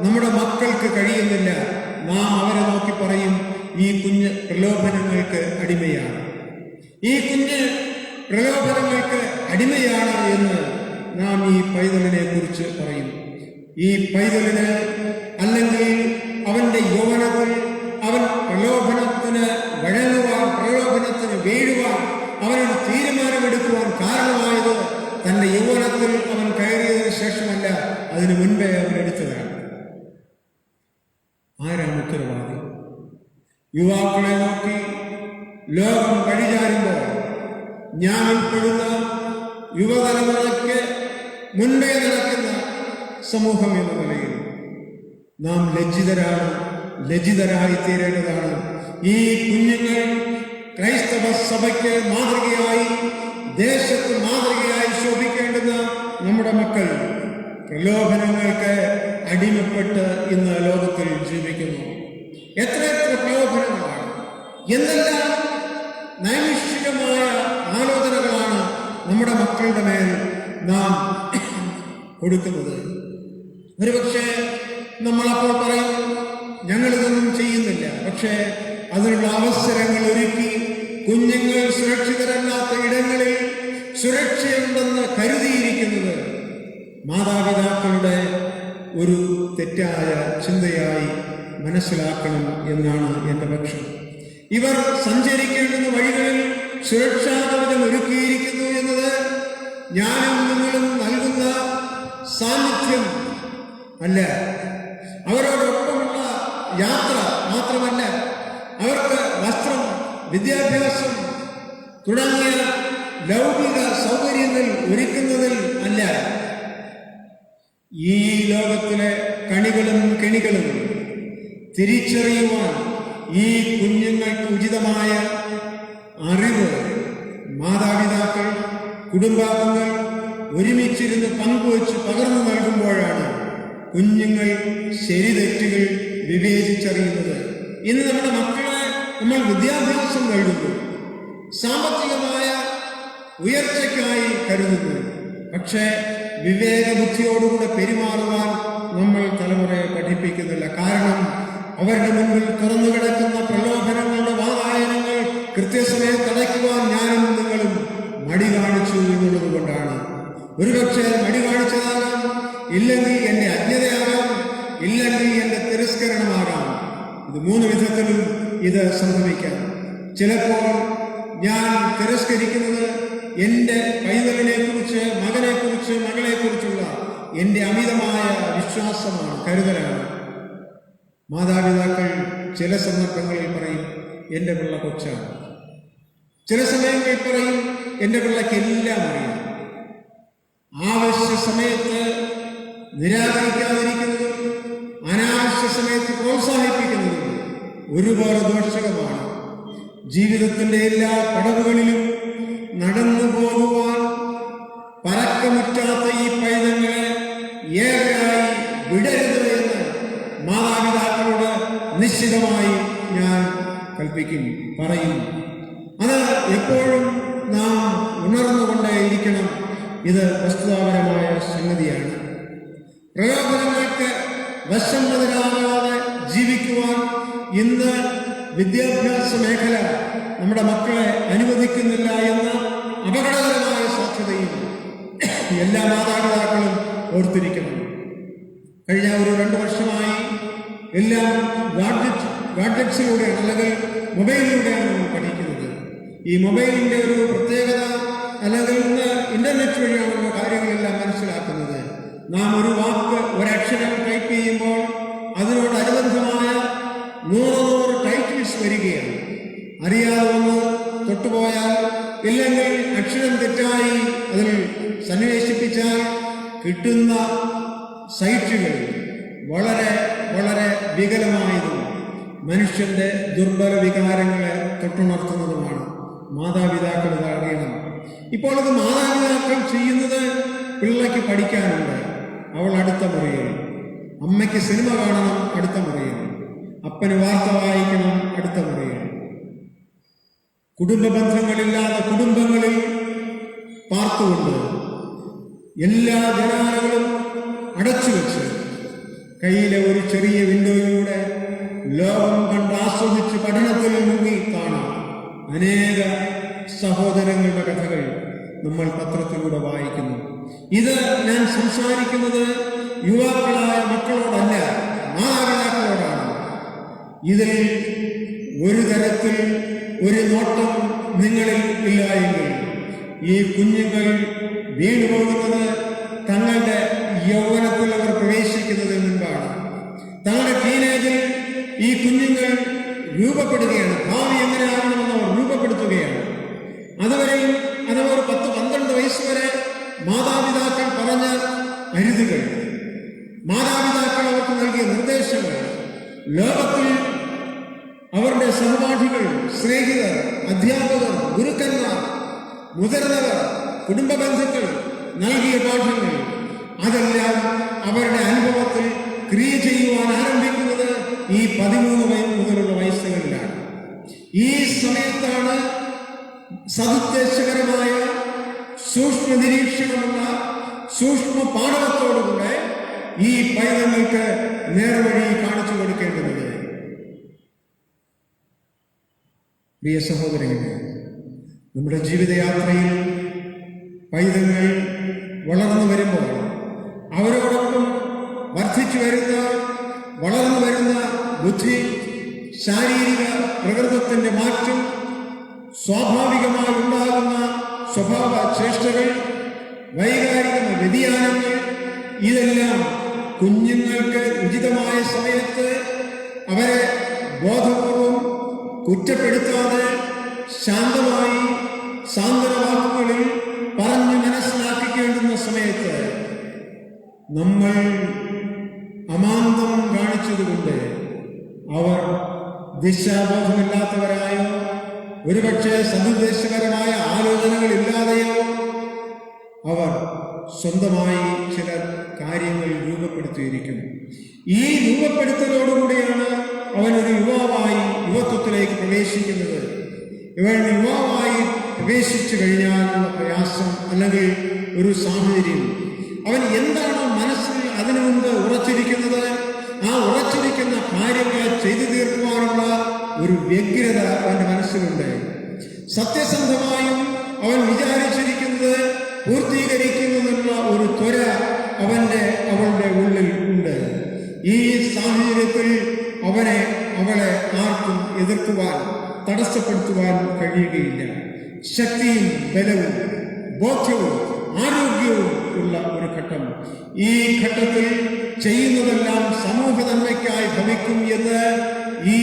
നമ്മുടെ മക്കൾക്ക് കഴിയുന്നില്ല. നാം അവരെ നോക്കി പറയും, ഈ കുഞ്ഞ് പ്രലോഭനങ്ങൾക്ക് അടിമയാണ്, ഈ കുഞ്ഞ് പ്രലോഭനങ്ങൾക്ക് അടിമയാണ് എന്ന് നാം ഈ പൈതലിനെ കുറിച്ച് പറയും. ഈ പൈതലിന് അല്ലെങ്കിൽ അവന്റെ യൗവനത്തിൽ അവൻ പ്രലോഭനത്തിന് വഴങ്ങുവാൻ, പ്രലോഭനത്തിന് വീഴുവാൻ, അവനൊരു തീരുമാനമെടുക്കുവാൻ കാരണമായത് തന്റെ യൗവനത്തിൽ അവൻ കയറിയതിനു ശേഷമല്ല, അതിനു മുൻപേ അവൻ എടുത്തതാണ്. ആരാണ് ഉത്തരവാദി? യുവാക്കളെ നോക്കി ലോകം വഴിചാരുമ്പോൾ ഞാൻ ഉൾപ്പെടുന്ന യുവതലമുറയ്ക്ക് മുൻപേ നടക്കുന്ന സമൂഹം എന്ന നിലയിൽ നാം ലജ്ജിതരായി തീരേണ്ടതാണ്. ഈ കുഞ്ഞുങ്ങൾ ക്രൈസ്തവ സഭയ്ക്ക് മാതൃകയായി, ദേശത്ത് മാതൃകയായി ശോഭിക്കേണ്ടുന്ന നമ്മുടെ മക്കൾ പ്രലോഭനങ്ങൾക്ക് അടിമപ്പെട്ട് ഇന്ന് ലോകത്തിൽ ജീവിക്കുന്നു. എത്രയെത്ര പ്രലോഭനങ്ങളാണ്, എന്തെല്ലാം നൈമിഷികമായ ആലോചനകളാണ് നമ്മുടെ മക്കളുടെ മേൽ നാം കൊടുക്കുന്നത്. ഒരുപക്ഷെ നമ്മളപ്പോൾ പറയും, ഞങ്ങളിതൊന്നും ചെയ്യുന്നില്ല. പക്ഷേ അതിനുള്ള അവസരങ്ങൾ ഒരുക്കി കുഞ്ഞുങ്ങൾ സുരക്ഷിതരല്ലാത്ത ഇടങ്ങളിൽ സുരക്ഷയുണ്ടെന്ന് കരുതിയിരിക്കുന്നത് മാതാപിതാക്കളുടെ ഒരു തെറ്റായ ചിന്തയായി മനസ്സിലാക്കണം എന്നാണ് എൻ്റെ പക്ഷം. ഇവർ സഞ്ചരിക്കേണ്ടുന്ന വഴികളിൽ സുരക്ഷാകവചം ഒരുക്കിയിരിക്കുന്നു എന്നത് ഞാനും നിങ്ങളും നൽകുന്ന സാന്നിധ്യം, അല്ല, അവരോടൊപ്പമുള്ള യാത്ര മാത്രമല്ല, അവർക്ക് വസ്ത്രം, വിദ്യാഭ്യാസം തുടങ്ങിയ ലൗകിക സൗകര്യങ്ങൾ ഒരുക്കുന്നതിൽ അല്ല, ഈ ലോകത്തിലെ കണികളും കെണികളും തിരിച്ചറിയുവാൻ ഈ കുഞ്ഞുങ്ങൾക്ക് ഉചിതമായ അറിവ് മാതാപിതാക്കൾ, കുടുംബാംഗങ്ങൾ ഒരുമിച്ചിരുന്ന് പങ്കുവച്ച് പകർന്നു നൽകുമ്പോഴാണ് കുഞ്ഞുങ്ങൾ ശരിതെറ്റുകൾ വിവേചിച്ചറിയുന്നത്. ഇന്ന് നമ്മുടെ മക്കളെ നമ്മൾ വിദ്യാഭ്യാസം നൽകുന്നു, സാമ്പത്തികമായ ഉയർച്ചയ്ക്കായി കരുതുന്നു. പക്ഷേ വിവേകബുദ്ധിയോടുകൂടെ പെരുമാറുവാൻ നമ്മൾ തലമുറയെ പഠിപ്പിക്കുന്നില്ല. കാരണം അവരുടെ മുൻപിൽ തുറന്നു കിടക്കുന്ന പ്രലോഭനങ്ങളുടെ വാതായനങ്ങൾ കൃത്യസമയത്ത് അടയ്ക്കുവാൻ ഞാനും നിങ്ങളും മടി കാണിച്ചു എന്നുള്ളത് കൊണ്ടാണ്. ഒരുപക്ഷെ മടി കാണിച്ചതാകാം, ഇല്ലെങ്കിൽ എൻ്റെ അജ്ഞതയാകാം, ഇല്ലെങ്കിൽ എൻ്റെ തിരസ്കരണമാകാം. ഇത് 3 വിധത്തിലും ഇത് സംഭവിക്കാം. ചിലപ്പോൾ ഞാൻ തിരസ്കരിക്കുന്നത് എൻ്റെ പൈതലിനെ കുറിച്ച്, മകനെക്കുറിച്ച്, മകളെക്കുറിച്ചുള്ള എൻ്റെ അമിതമായ വിശ്വാസമാണ്, കരുതലാണ്. മാതാപിതാക്കൾ ചില സന്ദർഭങ്ങളിൽ പറയും, എൻ്റെ പിള്ള കൊച്ചാണ്. ചില സമയങ്ങളിൽ പറയും, എൻ്റെ പിള്ളയ്ക്ക് എല്ലാം അറിയാം. ആവശ്യ സമയത്ത് നിരാകരിക്കാതിരിക്കുന്നതും അനാവശ്യ സമയത്ത് പ്രോത്സാഹിപ്പിക്കുന്നതും ഒരുപാട് ദോഷകമാണ്. ജീവിതത്തിന്റെ എല്ലാ പടവുകളിലും നടന്നു പോകുവാൻ പരക്കമുറ്റാത്ത ഈ പൈതങ്ങളെ ഏറെയായി വിടരുത് എന്ന് മാതാപിതാക്കളോട് നിശ്ചിതമായി ഞാൻ കൽപ്പിക്കും, പറയും. അത് എപ്പോഴും നാം ഉണർന്നുകൊണ്ടേയിരിക്കണം. ഇത് വസ്തുതാപരമായ സംഗതിയാണ്. പ്രലോഭനങ്ങൾക്ക് വശംവദനാകാതെ ജീവിക്കുവാൻ ഇന്ന് വിദ്യാഭ്യാസ മേഖല നമ്മുടെ മക്കളെ അനുവദിക്കുന്നില്ല എന്ന അപകടകരമായ സാധ്യതയും എല്ലാ മാതാപിതാക്കളും ഓർത്തിരിക്കണം. കഴിഞ്ഞ 2 വർഷമായി എല്ലാം ഗാഡ്ജറ്റ്സിലൂടെയാണ്, അല്ലെങ്കിൽ മൊബൈലിലൂടെയാണ് നമ്മൾ പഠിക്കുന്നത്. ഈ മൊബൈലിന്റെ ഒരു പ്രത്യേകത, അല്ലെങ്കിൽ ഇന്ന് ഇന്റർനെറ്റ് വഴിയാണുള്ള കാര്യങ്ങളെല്ലാം മനസ്സിലാക്കുന്നത്. നാം ഒരു വാക്ക്, ഒരക്ഷരം ടൈപ്പ് ചെയ്യുമ്പോൾ അതിനോടനുബന്ധമായ 100 ടൈറ്റിൽസ് വരികയാണ്. അറിയാതെ ഒന്ന് തൊട്ടുപോയാൽ, ഇല്ലെങ്കിൽ അക്ഷരം തെറ്റായി അതിൽ സന്നിവേശിപ്പിച്ചാൽ കിട്ടുന്ന സൈറ്റുകൾ വളരെ വളരെ വികലമായതും മനുഷ്യന്റെ ദുർബല വികാരങ്ങളെ തൊട്ടുണർത്തുന്നതുമാണ്. മാതാപിതാക്കൾ ഇത് അറിയണം. ഇപ്പോൾ അത് മാതാപിതാക്കൾ ചെയ്യുന്നത് പിള്ളയ്ക്ക് പഠിക്കാനുണ്ട്, അവൾ അടുത്ത മുറിയിൽ. അമ്മയ്ക്ക് സിനിമ കാണണം, അടുത്ത മുറിയിൽ. അപ്പന് വാർത്ത വായിക്കണം, അടുത്ത മുറിയിൽ. കുടുംബ ബന്ധങ്ങളില്ലാത്ത കുടുംബങ്ങളിൽ പാർത്തുകൊണ്ട് എല്ലാ ജനാലകളും അടച്ചുവെച്ച് കയ്യിലെ ഒരു ചെറിയ വിൻഡോയിലൂടെ ലോകം കണ്ട് ആസ്വദിച്ച് പഠനത്തിൽ മുങ്ങി കാണാം അനേക സഹോദരങ്ങളുടെ കഥകൾ നമ്മൾ പത്രത്തിലൂടെ വായിക്കുന്നു. ഇത് ഞാൻ സംസാരിക്കുന്നത് യുവാക്കളായ മക്കളോടല്ല, മാതാപിതാക്കളോടാണ്. ഇതിൽ ഒരു തരത്തിൽ ഒരു നോട്ടം നിങ്ങളിൽ ഇല്ല എങ്കിൽ ഈ കുഞ്ഞുങ്ങൾ വീണുപോകുന്നത് തങ്ങളുടെ യൗവനത്തിൽ അവർ പ്രവേശിക്കുന്നതിന് മുൻപാണ്. തങ്ങളുടെ ടീനേജിൽ ഈ കുഞ്ഞുങ്ങൾ രൂപപ്പെടുകയാണ്. ഭാവി എങ്ങനെയാകണമെന്ന് അവർ രൂപപ്പെടുത്തുകയാണ്. അതുവരെയും അതവർ 10-12 വയസ്സ് വരെ മാതാപിതാക്കൾ പറഞ്ഞ അരുതുകൾ, മാതാപിതാക്കൾ അവർക്ക് നൽകിയ നിർദ്ദേശങ്ങൾ, ലോകത്തിൽ അവരുടെ സഹപാഠികൾ, സ്നേഹിതർ, അധ്യാപകർ, ഗുരുക്കന്മാർ, മുതിർന്നവർ, കുടുംബ ബന്ധുക്കൾ നൽകിയ പാഠങ്ങൾ, അതെല്ലാം അവരുടെ അനുഭവത്തിൽ ക്രിയ ചെയ്യുവാൻ ആരംഭിക്കുന്നത് ഈ 13 മുതലുള്ള വയസ്സുകളിലാണ്. ഈ സമയത്താണ് സതുദ്ദേശകരമായ സൂക്ഷ്മ നിരീക്ഷണമുള്ള സൂക്ഷ്മ പാഠവത്തോടുകൂടെ ഈ പൈതങ്ങൾക്ക് നേർവഴി കാണിച്ചു കൊടുക്കേണ്ടത്. പ്രിയ സഹോദരങ്ങളെ, നമ്മുടെ ജീവിതയാത്രയിൽ പൈതങ്ങൾ വളർന്നു വരുമ്പോൾ അവരോടൊപ്പം വർദ്ധിച്ചു വരുന്ന, വളർന്നു വരുന്ന ബുദ്ധി, ശാരീരിക പ്രകൃതത്തിന്റെ മാറ്റം, സ്വാഭാവികമായി ഉണ്ടാകുന്ന സ്വഭാവ ചേഷ്ടകൾ, വൈകാരിക വ്യതിയാനങ്ങൾ, ഇതെല്ലാം കുഞ്ഞുങ്ങൾക്ക് ഉചിതമായ സമയത്ത് അവരെ ബോധപൂർവം കുറ്റപ്പെടുത്താതെ ശാന്തമായി സാന്ത്വന വാക്കുകളിൽ പറഞ്ഞു മനസ്സിലാക്കിക്കേണ്ടുന്ന സമയത്ത് നമ്മൾ അമാന്തം കാണിച്ചതുകൊണ്ട് അവർ ദിശാബോധമില്ലാത്തവരായോ ഒരുപക്ഷെ സതുദ്ദേശപരമായ ആലോചനകളില്ലാതെയോ അവർ സ്വന്തമായി ചില കാര്യങ്ങൾ രൂപപ്പെടുത്തിയിരിക്കും. ഈ രൂപപ്പെടുത്തലോടുകൂടിയാണ് അവനൊരു യുവാവായി യുവത്വത്തിലേക്ക് പ്രവേശിക്കുന്നത്. ഇവൻ യുവാവായി പ്രവേശിച്ചു കഴിഞ്ഞാലുള്ള പ്രയാസം അല്ലെങ്കിൽ ഒരു സാഹചര്യം, അവൻ എന്താണോ മനസ്സിൽ അതിനു മുമ്പ് ഉറച്ചിരിക്കുന്നത്, ആ ഉറച്ചിരിക്കുന്ന കാര്യങ്ങളെ ചെയ്തു തീർക്കുവാനുള്ള ഒരു വ്യഗ്രത അവന്റെ മനസ്സിലുണ്ട്. സത്യസന്ധമായും അവൻ വിചാരിച്ചിരിക്കുന്നത് പൂർത്തീകരിക്കുന്നതിനുള്ള ഒരു ത്വര അവളുടെ ഉള്ളിൽ ഉണ്ട്. ഈ സാഹചര്യത്തിൽ അവളെ ആർക്കും എതിർക്കുവാൻ തടസ്സപ്പെടുത്തുവാൻ കഴിയുകയില്ല. ശക്തിയും ബലവും ബോധ്യവും ആരോഗ്യവും ഉള്ള ഒരു ഘട്ടം. ഈ ഘട്ടത്തിൽ ചെയ്യുന്നതെല്ലാം സമൂഹ നന്മയ്ക്കായി ഭവിക്കും എന്ന് ഈ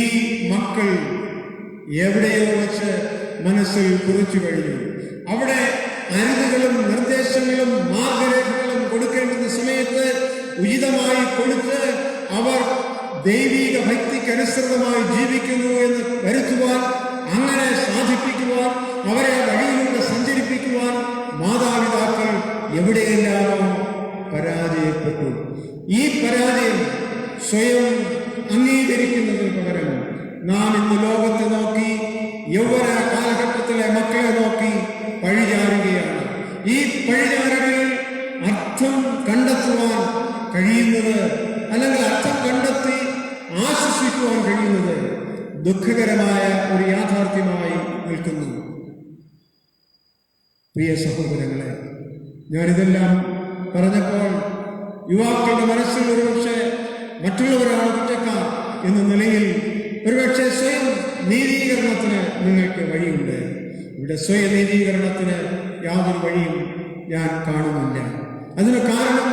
മക്കൾ എവിടെയോ വെച്ച് മനസ്സിൽ കുറിച്ചു കഴിഞ്ഞു. അവിടെ അരുതുകളും നിർദ്ദേശങ്ങളും മാർഗരേഖകളും കൊടുക്കേണ്ടുന്ന സമയത്ത് ഉചിതമായി കൊടുത്ത് അവർ ദൈവിക ഭക്തിക്കനുസൃതമായി ജീവിക്കുന്നു എന്ന് വരുത്തുവാൻ, അങ്ങനെ സാധിപ്പിക്കുവാൻ, അവരെ വഴിയിലൂടെ സഞ്ചരിപ്പിക്കുവാൻ മാതാപിതാക്കൾ എവിടെയെല്ലാമോ പരാജയപ്പെട്ടു. ഈ പരാജയം സ്വയം അംഗീകരിക്കുന്നതിന് പകരം നാം ഇന്ന് ലോകത്തെ നോക്കി, യൗവന കാലഘട്ടത്തിലെ മക്കളെ നോക്കി പഴിചാരുകയാണ്. ഈ പഴിചാരുകളിൽ അർത്ഥം കണ്ടെത്തുവാൻ കഴിയുന്നത്, അല്ലെങ്കിൽ അർത്ഥം കണ്ടെത്തി ആശ്വസിക്കുവാൻ കഴിയുന്നത് ദുഃഖകരമായ ഒരു യാഥാർത്ഥ്യമായി നിൽക്കുന്നു. പ്രിയ സഹോദരങ്ങളെ, ഞാനിതെല്ലാം പറഞ്ഞപ്പോൾ യുവാക്കളുടെ മനസ്സിൽ ഒരുപക്ഷെ മറ്റുള്ളവരാണ് കുറ്റക്കാർ എന്ന നിലയിൽ ഒരുപക്ഷെ സ്വയം നീതീകരണത്തിന് നിങ്ങൾക്ക് വഴിയുണ്ട്. ഇവിടെ സ്വയം നീതീകരണത്തിന് യാതൊരു വഴിയും ഞാൻ കാണുന്നില്ല. അതിന് കാരണം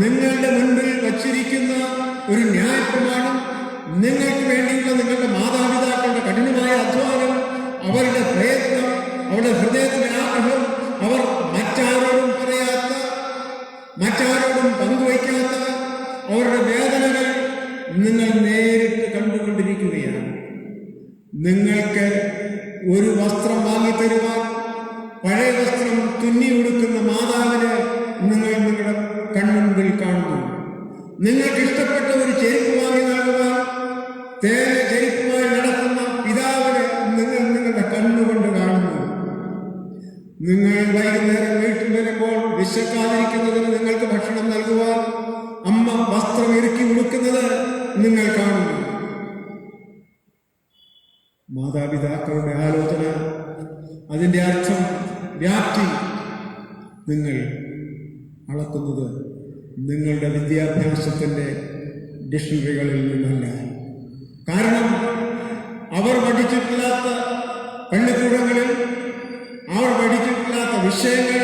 നിങ്ങളുടെ മുൻപിൽ വച്ചിരിക്കുന്ന ഒരു ന്യായപ്രമാണം, നിങ്ങൾക്ക് വേണ്ടിയുള്ള നിങ്ങളുടെ മാതാപിതാക്കളുടെ കഠിനമായ അധ്വാനം, അവരുടെ പ്രയത്നം, അവരുടെ ഹൃദയത്തിലെ ആഗ്രഹം, അവർ മറ്റാരോടും പറയാത്ത, മറ്റാരോടും പങ്കുവയ്ക്കാത്ത അവരുടെ വേദനകൾ നിങ്ങൾ നേരിട്ട് കണ്ടുകൊണ്ടിരിക്കുകയാണ്. നിങ്ങൾക്ക് ഒരു വസ്ത്രം വാങ്ങിത്തരുവാൻ പഴയ വസ്ത്രം തുന്നി ഉടുക്കുന്ന മാതാവിനെ നിങ്ങൾ നിങ്ങളുടെ കൺമുൻപിൽ കാണുന്നു. നിങ്ങൾക്ക് ഇഷ്ടപ്പെട്ട ഒരു ചെരുപ്പ് വാങ്ങി നൽകുവാൻ തേനെ ചെരുപ്പുമായി നടക്കുന്ന പിതാവിനെ നിങ്ങൾ നിങ്ങളുടെ കണ്ണുകൊണ്ട് കാണുന്നു. നിങ്ങൾ വൈകുന്നേരം വീട്ടിൽ വരുമ്പോൾ വിശക്കാതിരിക്കുന്നതിന് നിങ്ങൾക്ക് ഭക്ഷണം നൽകുവാൻ അമ്മ വസ്ത്രം ഇറുക്കി ഉടുക്കുന്നത് നിങ്ങൾ കാണുന്നു. മാതാപിതാക്കളുടെ ആലോചന, അതിൻ്റെ അർത്ഥം, വ്യാപ്തി നിങ്ങൾ അളക്കുന്നത് നിങ്ങളുടെ വിദ്യാഭ്യാസത്തിൻ്റെ ഡിക്ഷണറികളിൽ നിന്നല്ല. കാരണം അവർ പഠിച്ചിട്ടില്ലാത്ത പള്ളിക്കൂടങ്ങളിൽ, അവർ പഠിച്ചിട്ടില്ലാത്ത വിഷയങ്ങൾ,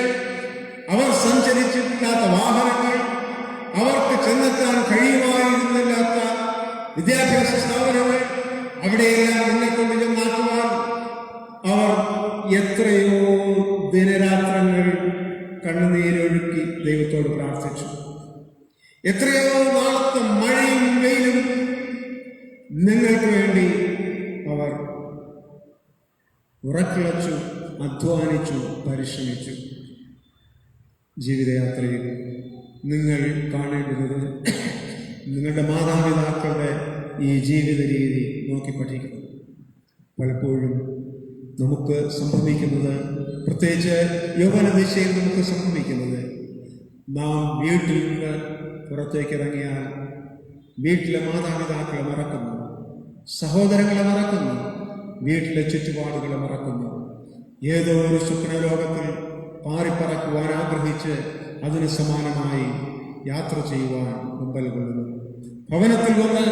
അവർ സഞ്ചരിച്ചിട്ടില്ലാത്ത വാഹനങ്ങൾ, അവർക്ക് ചെന്നെത്താൻ കഴിയുമായിരുന്നില്ലാത്ത വിദ്യാഭ്യാസ സ്ഥാപനങ്ങൾ, അവിടെയെല്ലാം നിന്നെക്കൊണ്ട് ചെന്നാക്കുവാൻ അവർ എത്രയോ ദിനരാത്രങ്ങൾ കണ്ണുനീരൊഴുക്കി ദൈവത്തോട് പ്രാർത്ഥിച്ചു. എത്രയോ നാളത്തെ മഴയും വെയിലും നിങ്ങൾക്ക് വേണ്ടി അവർ ഉറക്കിളച്ചു, അധ്വാനിച്ചു, പരിശ്രമിച്ചു. ജീവിതയാത്രയിൽ നിങ്ങൾ കാണേണ്ടുന്നത് നിങ്ങളുടെ മാതാപിതാക്കളുടെ ഈ ജീവിത രീതി നോക്കി പഠിക്കണം. പലപ്പോഴും നമുക്ക് സംഭവിക്കുന്നത്, പ്രത്യേകിച്ച് യൗവന ദിശയിൽ നമുക്ക് സംഭവിക്കുന്നത്, നാം വീട്ടിൽ നിന്ന് പുറത്തേക്ക് ഇറങ്ങിയാൽ വീട്ടിലെ മാതാപിതാക്കളെ മറക്കുന്നു, സഹോദരങ്ങളെ മറക്കുന്നു, വീട്ടിലെ ചുറ്റുപാടുകളെ മറക്കുന്നു. ഏതോ ഒരു സ്വപ്നലോകത്തിൽ പാറിപ്പറക്കുവാൻ ആഗ്രഹിച്ച് അതിന് സമാനമായി യാത്ര ചെയ്യുവാൻ മുമ്പൽ കൊള്ളുന്നു. ഭവനത്തിൽ വന്ന്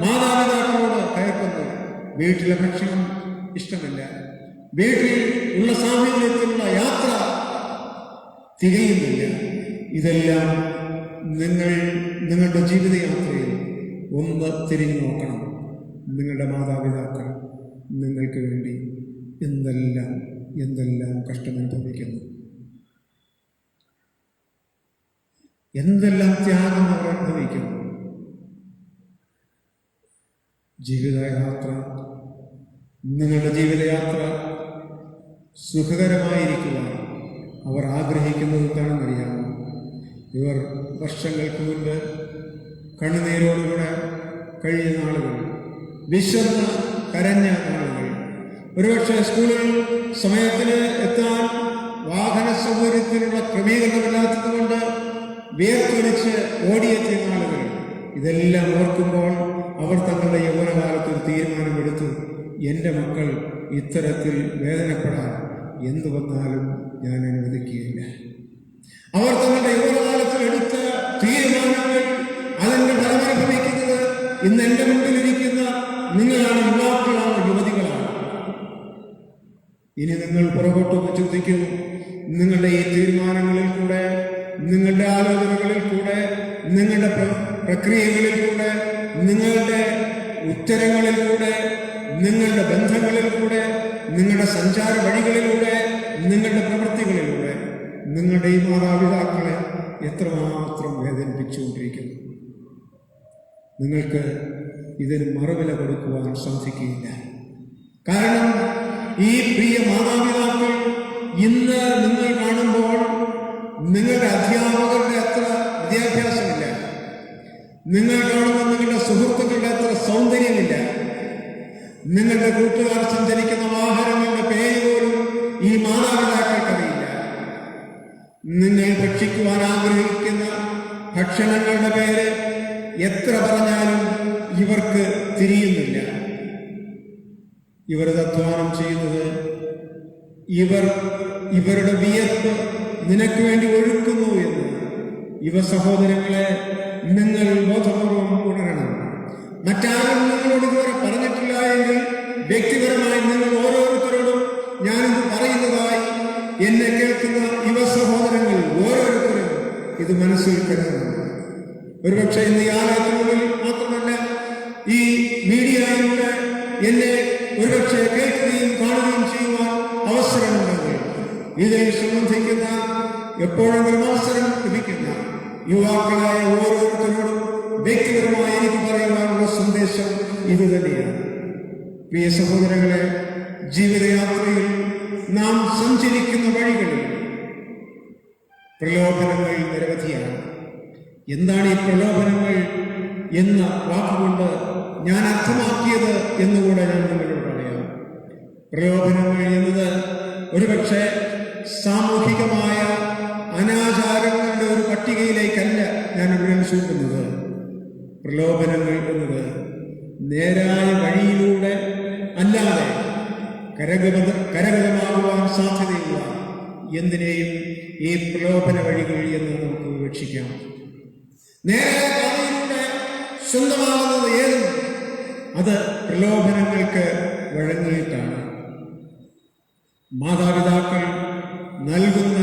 മാതാപിതാക്കളോട് കയർക്കുന്നു, വീട്ടിലെ ഭക്ഷണം ഇഷ്ടമില്ല, വീട്ടിൽ ഉള്ള സാഹചര്യത്തിലുള്ള യാത്ര തികയുന്നില്ല. ഇതെല്ലാം നിങ്ങളുടെ ജീവിതയാത്രയിൽ ഒന്ന് തിരിഞ്ഞു നോക്കണം. നിങ്ങളുടെ മാതാപിതാക്കൾ നിങ്ങൾക്ക് വേണ്ടി എന്തെല്ലാം കഷ്ടമനുഭവിക്കുന്നു, എന്തെല്ലാം ത്യാഗം അവർ അനുഭവിക്കുന്നു. നിങ്ങളുടെ ജീവിതയാത്ര സുഖകരമായിരിക്കുവാൻ അവർ ആഗ്രഹിക്കുന്നത് എന്താണെന്നറിയാമോ? ഇവർ വർഷങ്ങൾക്ക് മുൻപ് കണ്ണുനീരോടുകൂടെ കഴിഞ്ഞ നാളുകൾ, വിശന്ന് കരഞ്ഞ നാളുകൾ, ഒരുപക്ഷെ സ്കൂളിൽ സമയത്തിന് എത്താൻ വാഹന സൗകര്യത്തിനുള്ള ക്രമീകരണമില്ലാത്തതുകൊണ്ട് വിയർത്തൊലിച്ച് ഓടിയെത്തിയ നാളുകൾ, ഇതെല്ലാം ഓർക്കുമ്പോൾ അവർ തങ്ങളുടെ യൗവനകാലത്ത് ഒരു തീരുമാനമെടുത്തു, എൻ്റെ മക്കൾ ഇത്തരത്തിൽ വേദനപ്പെടാൻ എന്തു വന്നാലും ഞാൻ അനുവദിക്കുകയില്ല. അവർ തങ്ങളുടെ യുവകാലത്തിൽ എടുത്ത തീരുമാനങ്ങൾ അതിൻ്റെ ഫലമനുഭവിക്കുന്നത് ഇന്ന് എൻ്റെ മുമ്പിലിരിക്കുന്ന നിങ്ങളാണ്, യുവാക്കളാണ്, യുവതികളാണ്. ഇനി നിങ്ങൾ പുറകോട്ടൊന്ന് ചിന്തിക്കൂ. നിങ്ങളുടെ ഈ തീരുമാനങ്ങളിൽ കൂടെ, നിങ്ങളുടെ ആലോചനകളിൽ കൂടെ, നിങ്ങളുടെ പ്രക്രിയകളിൽ കൂടെ, നിങ്ങളുടെ ഉത്തരങ്ങളിൽ കൂടെ, നിങ്ങളുടെ ബന്ധങ്ങളിൽ കൂടെ, നിങ്ങളുടെ സഞ്ചാര വഴികളിലൂടെ, നിങ്ങളുടെ പ്രവൃത്തികളിലൂടെ നിങ്ങളുടെ ഈ മാതാപിതാക്കളെ എത്രമാത്രം വേദനിപ്പിച്ചുകൊണ്ടിരിക്കുന്നു. നിങ്ങൾക്ക് ഇതിന് മറുവില കൊടുക്കുവാൻ സാധിക്കുകയില്ല. കാരണം ഈ പ്രിയ മാതാപിതാക്കൾ ഇന്ന് നിങ്ങൾ കാണുമ്പോൾ നിങ്ങളുടെ അധ്യാപകരുടെ അത്ര വിദ്യാഭ്യാസമില്ല, നിങ്ങൾ കാണുന്ന നിങ്ങളുടെ സുഹൃത്തുക്കളുടെ അത്ര സൗന്ദര്യമില്ല, നിങ്ങളുടെ കൂട്ടുകാർ സഞ്ചരിക്കുന്ന വാഹനങ്ങളുടെ പേര് പോലും ഈ മാതാപിതാക്കൾക്കറിയില്ല. നിങ്ങൾ ഭക്ഷിക്കുവാൻ ആഗ്രഹിക്കുന്ന ഭക്ഷണങ്ങളുടെ പേര് എത്ര പറഞ്ഞാലും ഇവർക്ക് തിരിയുന്നില്ല. ഇവർ അധ്വാനം ചെയ്യുന്നത്, ഇവരുടെ വിയർപ്പ് നിനക്ക് വേണ്ടി ഒഴുക്കുന്നു എന്ന് സഹോദരങ്ങളെ നിങ്ങൾ ബോധപൂർവം ഉണരണം. മറ്റാരും നിങ്ങളോട് ഇതുവരെ പറഞ്ഞിട്ടില്ല എങ്കിൽ വ്യക്തിപരമായി നിങ്ങൾ ഓരോരുത്തരോടും ഞാനിത് പറയുന്നതായി എന്നെ കേൾക്കുന്ന സഹോദരങ്ങൾ ഓരോരുത്തരും ഇത് മനസ്സിൽ കരുതണം. ഒരുപക്ഷെ ഇന്ന് ഈ ആലയത്തിനുള്ളിൽ മാത്രമല്ല, ഈ മീഡിയയിലൂടെ എന്നെ ഒരുപക്ഷെ കേൾക്കുകയും കാണുകയും ചെയ്യുവാൻ അവസരമുണ്ടെങ്കിൽ ഇതിൽ സംബന്ധിക്കുന്ന എപ്പോഴെങ്കിലും അവസരം ലഭിക്കുന്ന യുവാക്കളായ ഓരോരുത്തരോടും വ്യക്തിപരമായി എനിക്ക് പറയുവാനുള്ള സന്ദേശം ഇത് തന്നെയാണ്. പ്രിയ സഹോദരങ്ങളെ, ജീവിതയാത്രയിൽ നാം സഞ്ചരിക്കുന്ന വഴികളിൽ പ്രലോഭനങ്ങൾ നിരവധിയാണ്. എന്താണ് ഈ പ്രലോഭനങ്ങൾ എന്ന വാക്കുകൊണ്ട് ഞാൻ അർത്ഥമാക്കിയത് എന്നുകൂടെ ഞാൻ നിങ്ങളോട് പറയാം. പ്രലോഭനങ്ങൾ എന്നത് ഒരുപക്ഷെ സാമൂഹികമായ അനാചാരങ്ങളുടെ ഒരു പട്ടികയിലേക്കല്ല ഞാൻ ഇവിടെ ചൂണ്ടുന്നത്. പ്രലോഭനങ്ങൾ എന്നത് നേരായ വഴിയിലൂടെ അല്ലാതെ കരഗതമാകുവാൻ സാധ്യതയുള്ള എന്തിനേയും ഈ പ്രലോഭന വഴികൾ എന്ന് നമുക്ക് വിവക്ഷിക്കാം. നേരായ പാതയിലൂടെ സ്വന്തമാകുന്നത് ഏതും അത് പ്രലോഭനങ്ങൾക്ക് വഴങ്ങിയിട്ടാണ്. മാതാപിതാക്കൾ നൽകുന്ന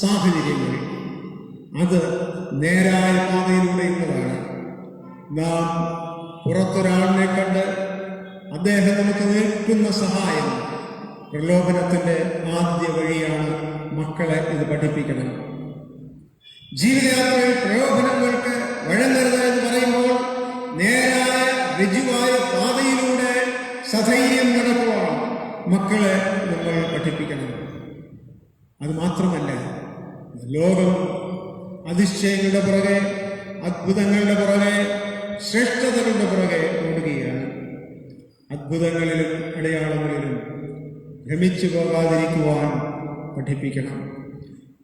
സാഹചര്യങ്ങൾ അത് നേരായ പാതയിലൂടെയുള്ളതാണ്. നാം പുറത്തൊരാളിനെ കണ്ട് അദ്ദേഹം നമുക്ക് നിൽക്കുന്ന സഹായം പ്രലോഭനത്തിൻ്റെ ആദ്യ വഴിയാണ്. മക്കളെ ഇത് പഠിപ്പിക്കണം. ജീവിതയാത്രയിൽ പ്രലോഭനങ്ങൾക്ക് വഴങ്ങരുത് എന്ന് പറയുമ്പോൾ നേരായ രുചിവായ പാതയിലൂടെ സധൈര്യം നടക്കുവാൻ മക്കളെ നമ്മൾ പഠിപ്പിക്കണം. അത് മാത്രമല്ല, ലോകം അതിശയങ്ങളുടെ പുറകെ, അത്ഭുതങ്ങളുടെ പുറകെ, ശ്രേഷ്ഠതകളുടെ പുറകെ ഓടുകയാണ്. അത്ഭുതങ്ങളിലും അടയാളങ്ങളിലും ഭ്രമിച്ചു പോകാതിരിക്കുവാൻ പഠിപ്പിക്കണം.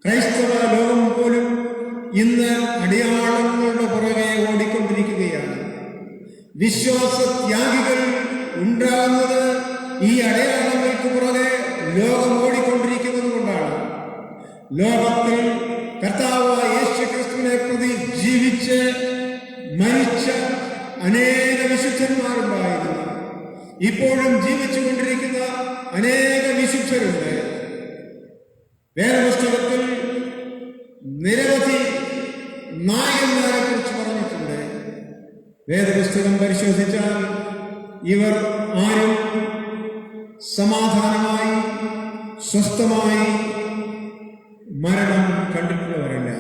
ക്രൈസ്തവ ലോകം പോലും ഇന്ന് അടയാളങ്ങളുടെ പുറകെ ഓടിക്കൊണ്ടിരിക്കുകയാണ്. വിശ്വാസത്യാഗികൾ ഉണ്ടാകുന്നത് ഈ അടയാളങ്ങൾക്ക് പുറകെ ലോകം ഓടിക്കൊണ്ടിരിക്കുന്നത് കൊണ്ടാണ്. ലോകത്തിൽ കർത്താവായ യേശുക്രിസ്തുവിനെ പ്രതി ജീവിച്ച് മരിച്ച അനേക വിശുദ്ധന്മാരുണ്ടായിരുന്നു. ഇപ്പോഴും ജീവിച്ചുകൊണ്ടിരിക്കുന്ന അനേക വിശുദ്ധരുണ്ട്. വേദപുസ്തകത്തിൽ നിരവധി നായകന്മാരെ കുറിച്ച് പറഞ്ഞിട്ടുണ്ട്. വേദപുസ്തകം പരിശോധിച്ചാൽ ഇവർ ആരും സമാധാനമായി സ്വസ്ഥമായി മരണം കണ്ടിട്ടുള്ളവരല്ല.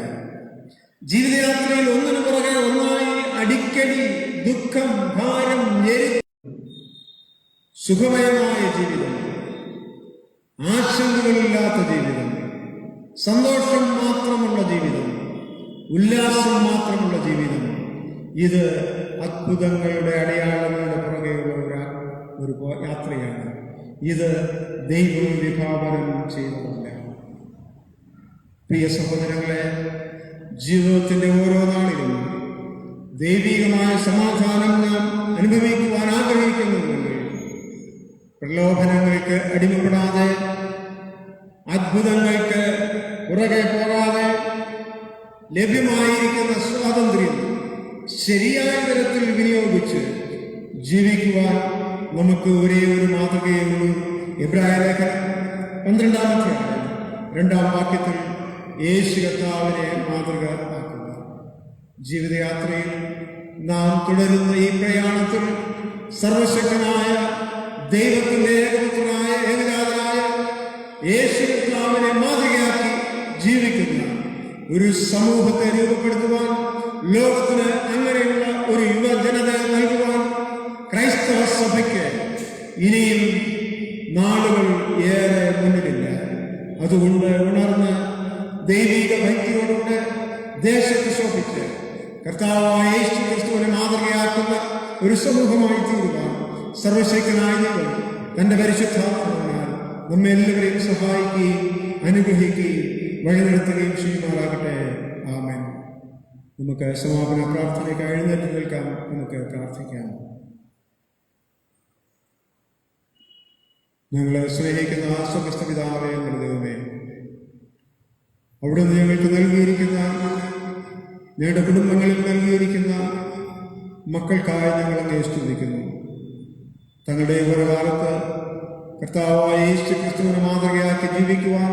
ജീവിതയാത്രയിൽ ഒന്നിനു പുറകെ ഒന്നായി അടിക്കടി ദുഃഖം, ഭാരം, ഞെരുക്കം, സുഖമയമായ ജീവിതം, ആശങ്കകളില്ലാത്ത ജീവിതം, സന്തോഷം മാത്രമുള്ള ജീവിതം, ഉല്ലാസം മാത്രമുള്ള ജീവിതം, ഇത് അത്ഭുതങ്ങളുടെ അടയാളങ്ങളുടെ പുറകെയുള്ള ഒരു യാത്രയാണ്. ഇത് ദൈവം വിഭാവനം ചെയ്തതല്ല. പ്രിയ സഹോദരങ്ങളെ, ജീവിതത്തിന്റെ ഓരോ നാളിലും ദൈവികമായ സമാധാനം നാം അനുഭവിക്കുവാൻ ആഗ്രഹിക്കുന്നുണ്ടെങ്കിൽ പ്രലോഭനങ്ങൾക്ക് അടിമപ്പെടാതെ, അത്ഭുതങ്ങൾക്ക് പുറകെ പോകാതെ, ലഭ്യമായിരിക്കുന്ന സ്വാതന്ത്ര്യം ശരിയായ തരത്തിൽ വിനിയോഗിച്ച് ജീവിക്കുവാൻ നമുക്ക് ഒരേ ഒരു മാതൃകയുള്ളൂ. എബ്രായ ലേഖനം 12-ാം അധ്യായം 2-ാം വാക്യത്തിൽ യേശു കർത്താവിനെ മാതൃക ആക്കുക. ജീവിതയാത്രയിൽ നാം തുടരുന്ന ഈ പ്രയാണത്തിൽ സർവശക്തനായ ദൈവത്തിന്റെ ഏകപുത്രനായ ഏകജാതനായ യേശു കർത്താവിനെ മാതൃകയാക്കി ജീവിക്കുന്ന ഒരു സമൂഹത്തെ രൂപപ്പെടുത്തുവാൻ, ലോകത്തിന് അങ്ങനെയുള്ള ഒരു യുവജനത നൽകുവാൻ ക്രൈസ്തവ സഭയ്ക്ക് ഇനിയും നാളുകൾ ഏറെ മുന്നിലില്ല. അതുകൊണ്ട് ഉണർന്ന് ദൈവിക ഭക്തിയോടുകൂടെ ദേശത്ത് ശോഭിച്ച് കർത്താവായ യേശു ക്രിസ്തുവിനെ മാതൃകയാക്കുന്ന ഒരു സമൂഹമായി തീരുവാൻ സർവശക്തനായ ദൈവം തന്റെ പരിശുദ്ധാത്മാവിനാൽ നമ്മെ എല്ലാവരെയും സഹായിക്കുകയും അനുഗ്രഹിക്കുകയും വഴി നടത്തുകയും ചെയ്യുമാറാകട്ടെ. ആമേൻ. നമുക്ക് സമാപന പ്രാർത്ഥനയ്ക്ക് എഴുന്നേറ്റ് നിൽക്കാം. നമുക്ക് പ്രാർത്ഥിക്കാം. ഞങ്ങളെ സ്നേഹിക്കുന്ന സ്വർഗ്ഗസ്ഥ പിതാവേ, ഞങ്ങളുടെ ദൈവമേ, അവിടുന്ന് ഞങ്ങൾക്ക് നൽകിയിരിക്കുന്ന, ഞങ്ങളുടെ കുടുംബങ്ങളിൽ നൽകിയിരിക്കുന്ന മക്കൾക്കായി ഞങ്ങൾ അങ്ങേ സ്തുതിക്കുന്നു. തങ്ങളുടെ ഒരു കാലത്ത് കർത്താവായ യേശു ക്രിസ്തുവിനെ മാതൃകയാക്കി ജീവിക്കുവാൻ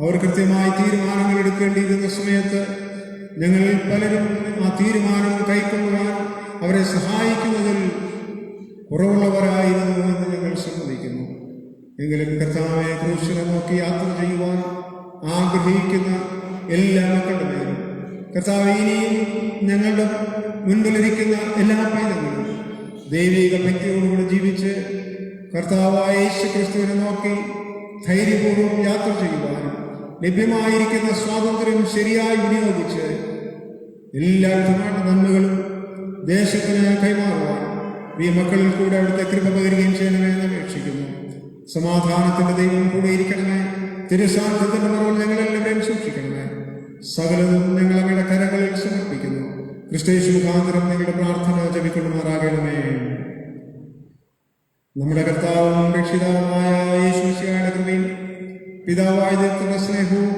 അവർ കൃത്യമായി തീരുമാനങ്ങൾ എടുക്കേണ്ടിയിരുന്ന സമയത്ത് ഞങ്ങളിൽ പലരും ആ തീരുമാനം കൈക്കൊള്ളുവാൻ അവരെ സഹായിക്കുന്നതിൽ കുറവുള്ളവരായിരുന്നു എന്ന് ഞങ്ങൾ സമ്മതിക്കുന്നു. എങ്കിലും കർത്താവെ ക്രൂശിനെ നോക്കി യാത്ര ചെയ്യുവാൻ ആഗ്രഹിക്കുന്ന എല്ലാ മക്കളുടെ പേരും കർത്താവ് ഇനിയും ഞങ്ങളുടെ മുൻപിലിരിക്കുന്ന എല്ലാ പൈതങ്ങളും ദൈവിക ഭക്തിയോടുകൂടി ജീവിച്ച് കർത്താവായ യേശു ക്രിസ്തുവിനെ നോക്കി ധൈര്യപൂർവ്വം യാത്ര ചെയ്യുവാനും ലഭ്യമായിരിക്കുന്ന സ്വാതന്ത്ര്യം ശരിയായി വിനിയോഗിച്ച് എല്ലാ വിധമായ നന്മകളും ദേശത്തിന് കൈമാറുവാൻ ഈ മക്കളിൽ കൂടെ അവിടുത്തെ കൃപ പകരുകയും ചെയ്യണമെന്ന് അപേക്ഷിക്കുന്നു. സമാധാനത്തിന്റെ ദൈവം കൂടെ ഇരിക്കണമേ. തിരുസാന്നിധ്യത്തിന്റെ മറവിൽ ഞങ്ങളെല്ലാവരെയും സൂക്ഷിക്കണമേ. സകലതും ഞങ്ങൾ അങ്ങയുടെ കരങ്ങളിൽ സമർപ്പിക്കുന്നു. ക്രിസ്തയേശു മുഖാന്തരം നിങ്ങളുടെ പ്രാർത്ഥന ജപിക്കൊള്ളുമാറാകണമേ. നമ്മുടെ കർത്താവും രക്ഷിതാവുമായ യേശു മിശിഹായുടെ കൃപയും പിതാവായ ദൈവത്തിന്റെ സ്നേഹവും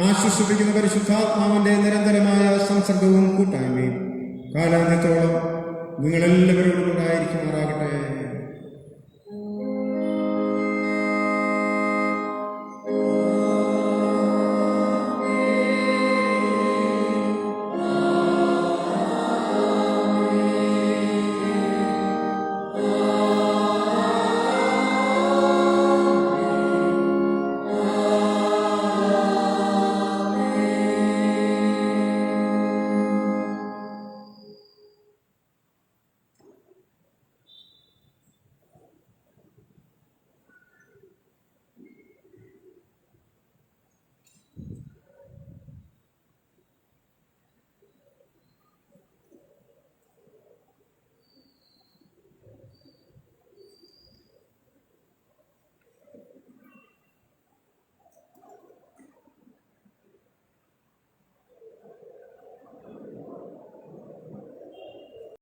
ആശ്വസിപ്പിക്കുന്ന പരിശുദ്ധാത്മാവിന്റെ നിരന്തരമായ സംസർഗവും കൂട്ടായ്മയും കാലാന്ത്യത്തോളം നിങ്ങളെല്ലാവരോടും ഉണ്ടായിരിക്കുമാറാകട്ടെ.